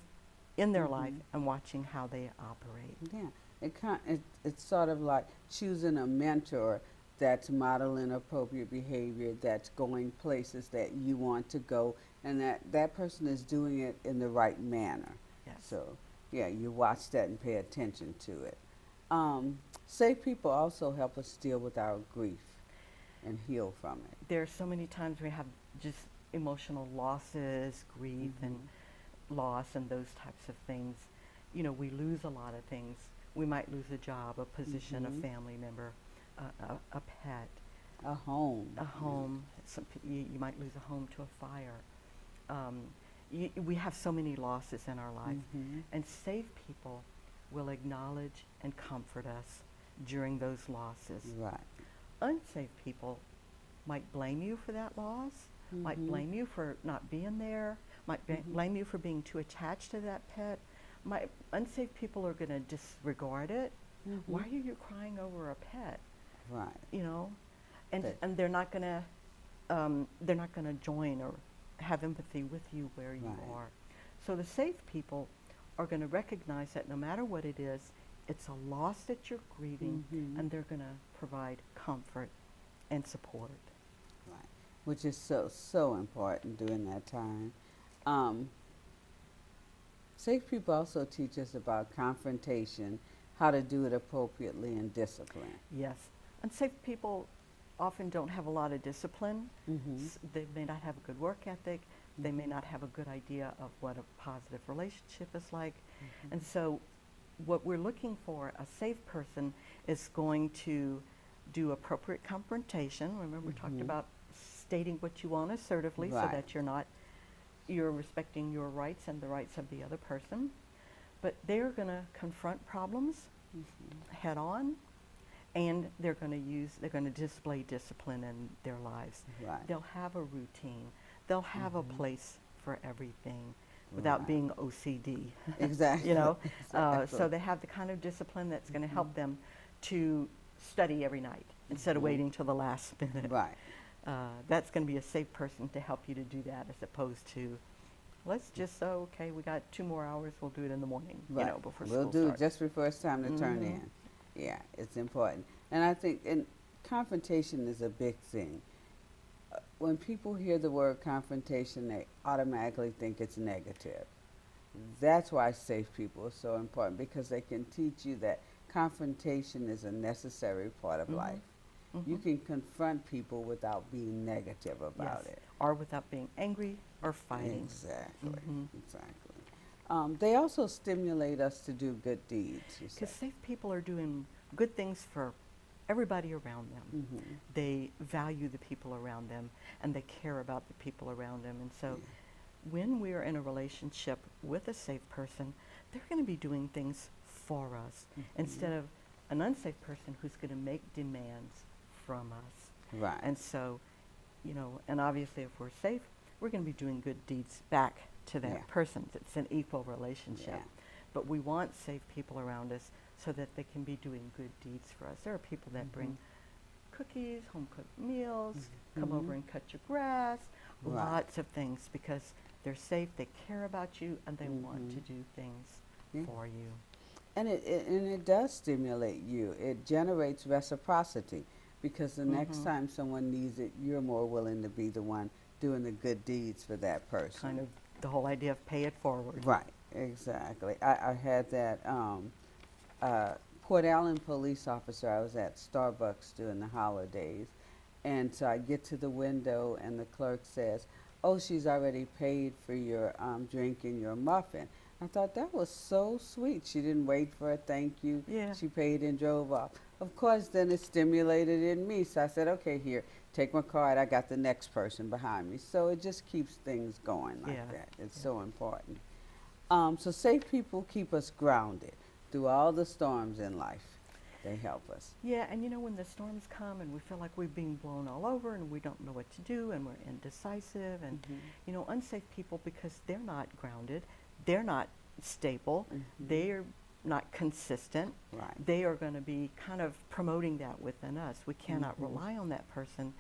in their life and watching how they operate. Yeah, it's sort of like choosing a mentor that's modeling appropriate behavior, that's going places that you want to go, and that person is doing it in the right manner. Yes. So, yeah, you watch that and pay attention to it. Safe people also help us deal with our grief and heal from it. There are so many times we have just emotional losses, grief and loss and those types of things. You know, we lose a lot of things. We might lose a job, a position, a family member, a pet. A home. A home. You might lose a home to a fire. We have so many losses in our life. And safe people will acknowledge and comfort us during those losses. Right. Unsafe people might blame you for that loss, might blame you for not being there, might blame you for being too attached to that pet. Unsafe people are going to disregard it. Why are you crying over a pet? Right. You know, and they're not going to join or have empathy with you where you are. So the safe people are going to recognize that no matter what it is, it's a loss that you're grieving, and they're going to provide comfort and support. Right. Which is so important during that time. Safe people also teach us about confrontation, how to do it appropriately and discipline. Yes. Unsafe people often don't have a lot of discipline. They may not have a good work ethic. They may not have a good idea of what a positive relationship is like. And so what we're looking for, a safe person is going to do appropriate confrontation. Remember, we talked about stating what you want assertively so Right. that you're respecting your rights and the rights of the other person. But they're going to confront problems head on, and they're going to display discipline in their lives. Right. They'll have a routine. They'll have a place for everything without being OCD. Exactly. You know, Exactly. so they have the kind of discipline that's going to help them to study every night instead of waiting till the last minute. Right. That's going to be a safe person to help you to do that, as opposed to, let's just okay, we got 2 more hours, we'll do it in the morning, Right. you know, before we'll school do starts. it just before it's time to turn in. Yeah, it's important. And I think confrontation is a big thing. When people hear the word confrontation, they automatically think it's negative. That's why safe people are so important, because they can teach you that confrontation is a necessary part of life. You can confront people without being negative about Yes. it. Or without being angry or fighting. Exactly, exactly. They also stimulate us to do good deeds, you say. Because safe people are doing good things for everybody around them. They value the people around them, and they care about the people around them. And so when we're in a relationship with a safe person, they're going to be doing things for us instead of an unsafe person who's going to make demands from us. Right. And so, you know, and obviously if we're safe, we're going to be doing good deeds back to that person. It's an equal relationship. Yeah. But we want safe people around us so that they can be doing good deeds for us. There are people that bring cookies, home-cooked meals, come over and cut your grass, Right. lots of things, because they're safe, they care about you, and they want to do things for you. And it does stimulate you. It generates reciprocity, because the next time someone needs it, you're more willing to be the one doing the good deeds for that person. Kind of the whole idea of pay it forward. Right, exactly. I had that Port Allen police officer. I was at Starbucks during the holidays, and so I get to the window, and the clerk says, "Oh, she's already paid for your drink and your muffin." I thought that was so sweet. She didn't wait for a thank you. Yeah. She paid and drove off. Of course, then it stimulated in me. So I said, okay, here, take my card. I got the next person behind me. So it just keeps things going like that. It's so important. So safe people keep us grounded through all the storms in life. They help us. Yeah, and you know, when the storms come and we feel like we're being blown all over and we don't know what to do and we're indecisive and, you know, unsafe people, because they're not grounded, they're not stable, they're not consistent, Right. they are going to be kind of promoting that within us. We cannot rely on that person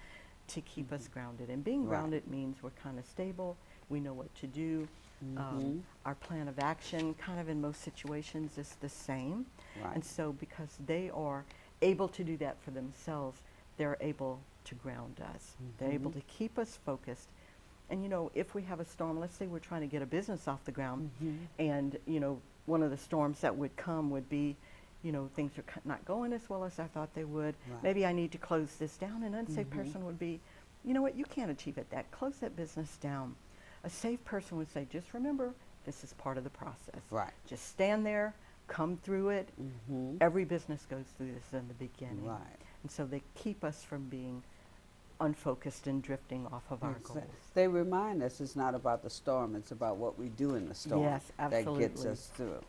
to keep us grounded. And being Right. grounded means we're kind of stable, we know what to do. Our plan of action kind of in most situations is the same. Right. And so because they are able to do that for themselves, they're able to ground us. They're able to keep us focused. And you know, if we have a storm, let's say we're trying to get a business off the ground, and you know, one of the storms that would come would be, you know, things are not going as well as I thought they would. Right. Maybe I need to close this down. An unsafe person would be, you know what, you can't achieve it. That close that business down. A safe person would say, just remember, this is part of the process. Right. Just stand there, come through it. Every business goes through this in the beginning. Right. And so they keep us from being unfocused and drifting off of our goals. They remind us it's not about the storm, it's about what we do in the storm Yes, that gets absolutely. us through.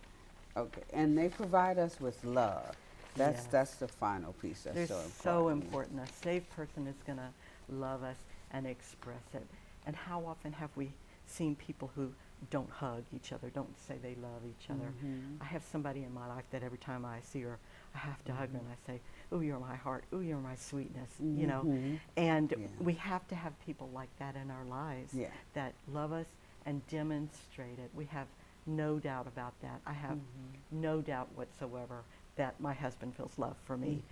Okay, and they provide us with love. Yes. That's the final piece that's They're so important. so important. A safe person is going to love us and express it. And how often have we seen people who don't hug each other, don't say they love each other? I have somebody in my life that every time I see her, I have to hug her and I say, "Ooh, you're my heart. Ooh, you're my sweetness." You know, and we have to have people like that in our lives that love us and demonstrate it. We have no doubt about that. I have no doubt whatsoever that my husband feels love for me.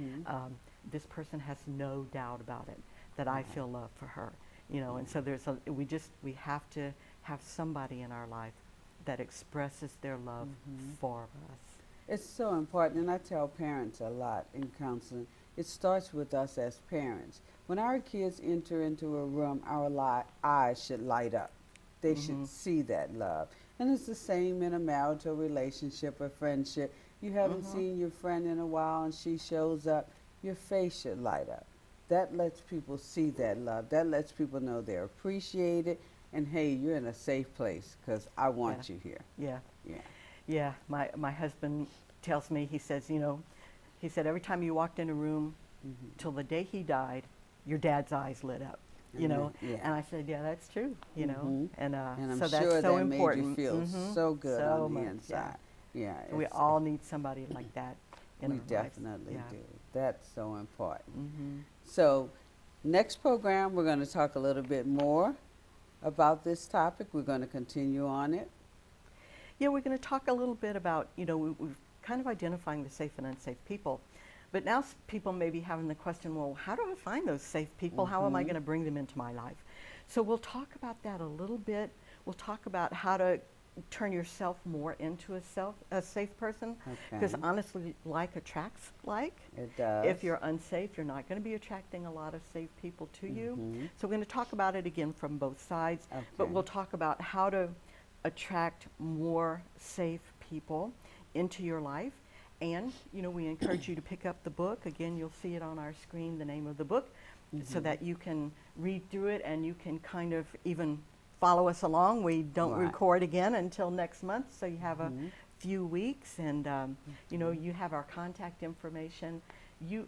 This person has no doubt about it, that I feel love for her. You know, and so we have to have somebody in our life that expresses their love for us. It's so important, and I tell parents a lot in counseling, it starts with us as parents. When our kids enter into a room, our eyes should light up. They should see that love. And it's the same in a marital relationship or friendship. You haven't seen your friend in a while and she shows up, your face should light up. That lets people see that love. That lets people know they're appreciated and, hey, you're in a safe place because I want you here. Yeah. Yeah. Yeah. My husband tells me, he says, he said every time you walked in a room till the day he died, your dad's eyes lit up. Yeah. And I said, yeah, that's true, and I'm so sure that's so that important. made you feel so good So on the much, inside. Yeah. So we all need somebody like that in We our lives. definitely Yeah. do. That's so important. So next program, we're going to talk a little bit more about this topic. We're going to continue on it. Yeah, we're going to talk a little bit about, we're kind of identifying the safe and unsafe people. But now people may be having the question, well, how do I find those safe people? How am I going to bring them into my life? So we'll talk about that a little bit. We'll talk about how to turn yourself more into a safe person. Because honestly, like attracts like. It does. If you're unsafe, you're not going to be attracting a lot of safe people to you. So we're going to talk about it again from both sides. But we'll talk about how to attract more safe people into your life. And, we encourage you to pick up the book. Again, you'll see it on our screen, the name of the book, so that you can read through it and you can kind of even follow us along. We don't record again until next month, so you have a few weeks. And, you have our contact information.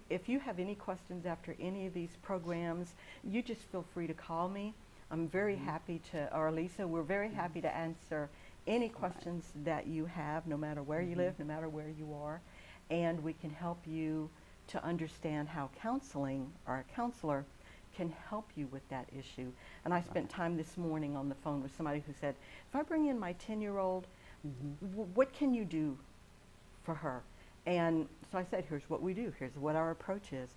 If you have any questions after any of these programs, you just feel free to call me. I'm very happy to, or Lisa, we're very happy to answer any questions that you have, no matter where you live, no matter where you are, and we can help you to understand how counseling or a counselor can help you with that issue. And I spent time this morning on the phone with somebody who said, if I bring in my 10-year-old, what can you do for her? And so I said, here's what we do, here's what our approach is,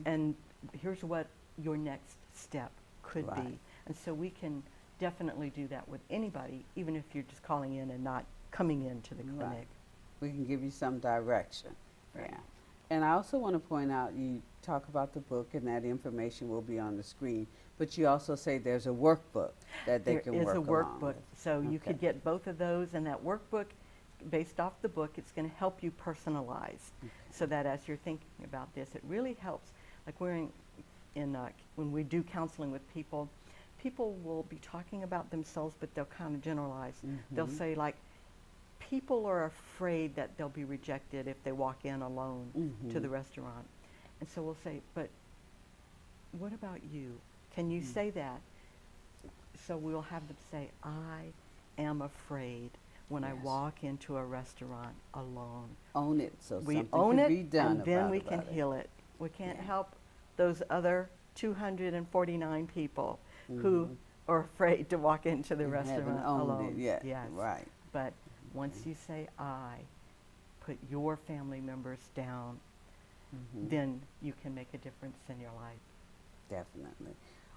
and here's what your next step could be. And so we can definitely do that with anybody, even if you're just calling in and not coming into the clinic. We can give you some direction. Yeah. And I also want to point out, you talk about the book and that information will be on the screen, but you also say there's a workbook that they can work along with. There is a workbook, so you could get both of those, and that workbook, based off the book, it's going to help you personalize, so that as you're thinking about this, it really helps. Like we're when we do counseling with people, people will be talking about themselves, but they'll kind of generalize. They'll say, like, people are afraid that they'll be rejected if they walk in alone to the restaurant. And so we'll say, but what about you? Can you say that? So we'll have them say, I am afraid when I walk into a restaurant alone. Own it, so we something own can it, be done and then about we can it. heal it. We can't help those other 249 people who are afraid to walk into the restaurant haven't owned alone. it yet. Yes. Right. But once you say I, put your family members down, then you can make a difference in your life. Definitely.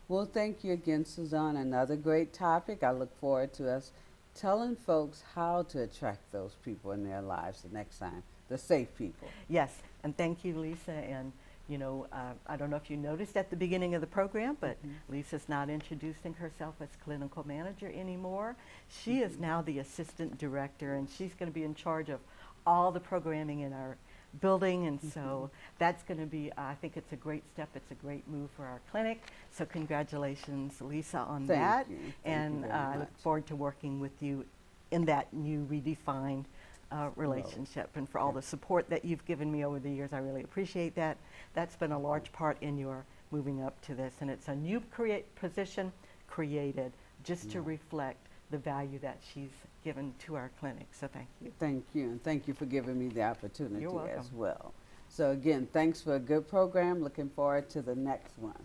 Well, thank you again, Suzanne. Another great topic. I look forward to us telling folks how to attract those people in their lives the next time, the safe people. Yes, and thank you, Lisa. And I don't know if you noticed at the beginning of the program, but Lisa's not introducing herself as clinical manager anymore. She is now the assistant director, and she's going to be in charge of all the programming in our building. And so that's going to be, I think it's a great step. It's a great move for our clinic. So congratulations, Lisa, on that. Thank you. And I look forward to working with you in that new redefined relationship, and for all the support that you've given me over the years. I really appreciate that. That's been a large part in your moving up to this, and it's a new position created just to reflect the value that she's given to our clinic. So thank you. Thank you, and thank you for giving me the opportunity You're welcome. as well. So again, thanks for a good program. Looking forward to the next one.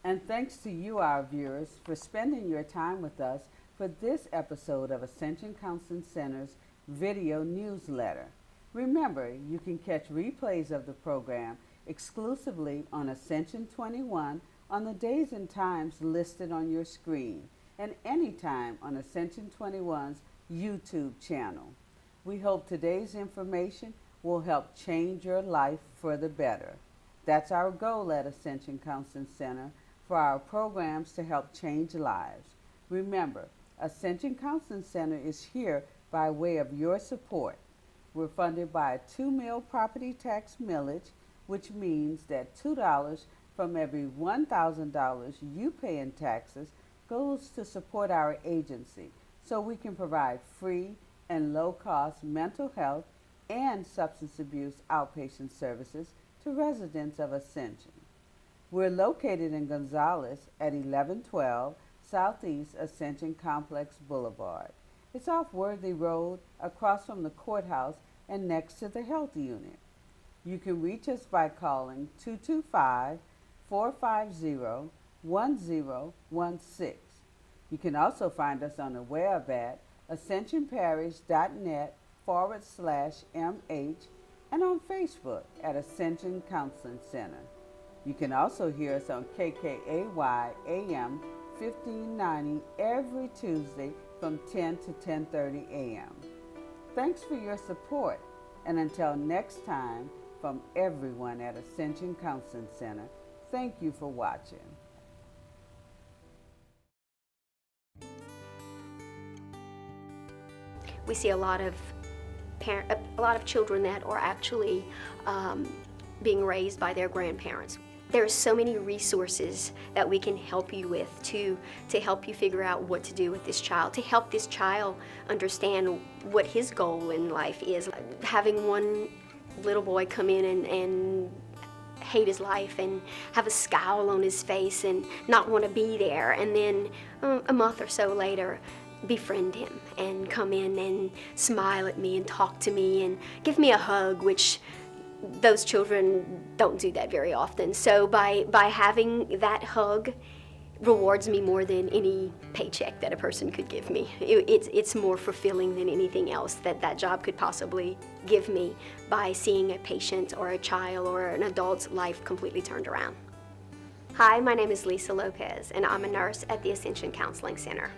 And thanks to you, our viewers, for spending your time with us for this episode of Ascension Counseling Center's video newsletter. Remember, you can catch replays of the program exclusively on Ascension 21 on the days and times listed on your screen, and anytime on Ascension 21's YouTube channel. We hope today's information will help change your life for the better. That's our goal at Ascension Counseling Center, for our programs to help change lives. Remember, Ascension Counseling Center is here by way of your support. We're funded by a 2-mil property tax millage, which means that $2 from every $1,000 you pay in taxes goes to support our agency so we can provide free and low-cost mental health and substance abuse outpatient services to residents of Ascension. We're located in Gonzales at 1112 Southeast Ascension Complex Boulevard. It's off Worthy Road, across from the courthouse and next to the health unit. You can reach us by calling 225-450-1016. You can also find us on the web at ascensionparish.net/MH and on Facebook at Ascension Counseling Center. You can also hear us on KKAY AM 1590 every Tuesday from 10 to 10:30 a.m. Thanks for your support, and until next time, from everyone at Ascension Counseling Center, thank you for watching. We see a lot of children that are actually being raised by their grandparents. There are so many resources that we can help you with to help you figure out what to do with this child, to help this child understand what his goal in life is. Having one little boy come in and hate his life and have a scowl on his face and not want to be there, and then a month or so later befriend him and come in and smile at me and talk to me and give me a hug, which those children don't do that very often. So by having that hug rewards me more than any paycheck that a person could give me. It's more fulfilling than anything else that job could possibly give me, by seeing a patient or a child or an adult's life completely turned around. Hi, my name is Lisa Lopez, and I'm a nurse at the Ascension Counseling Center.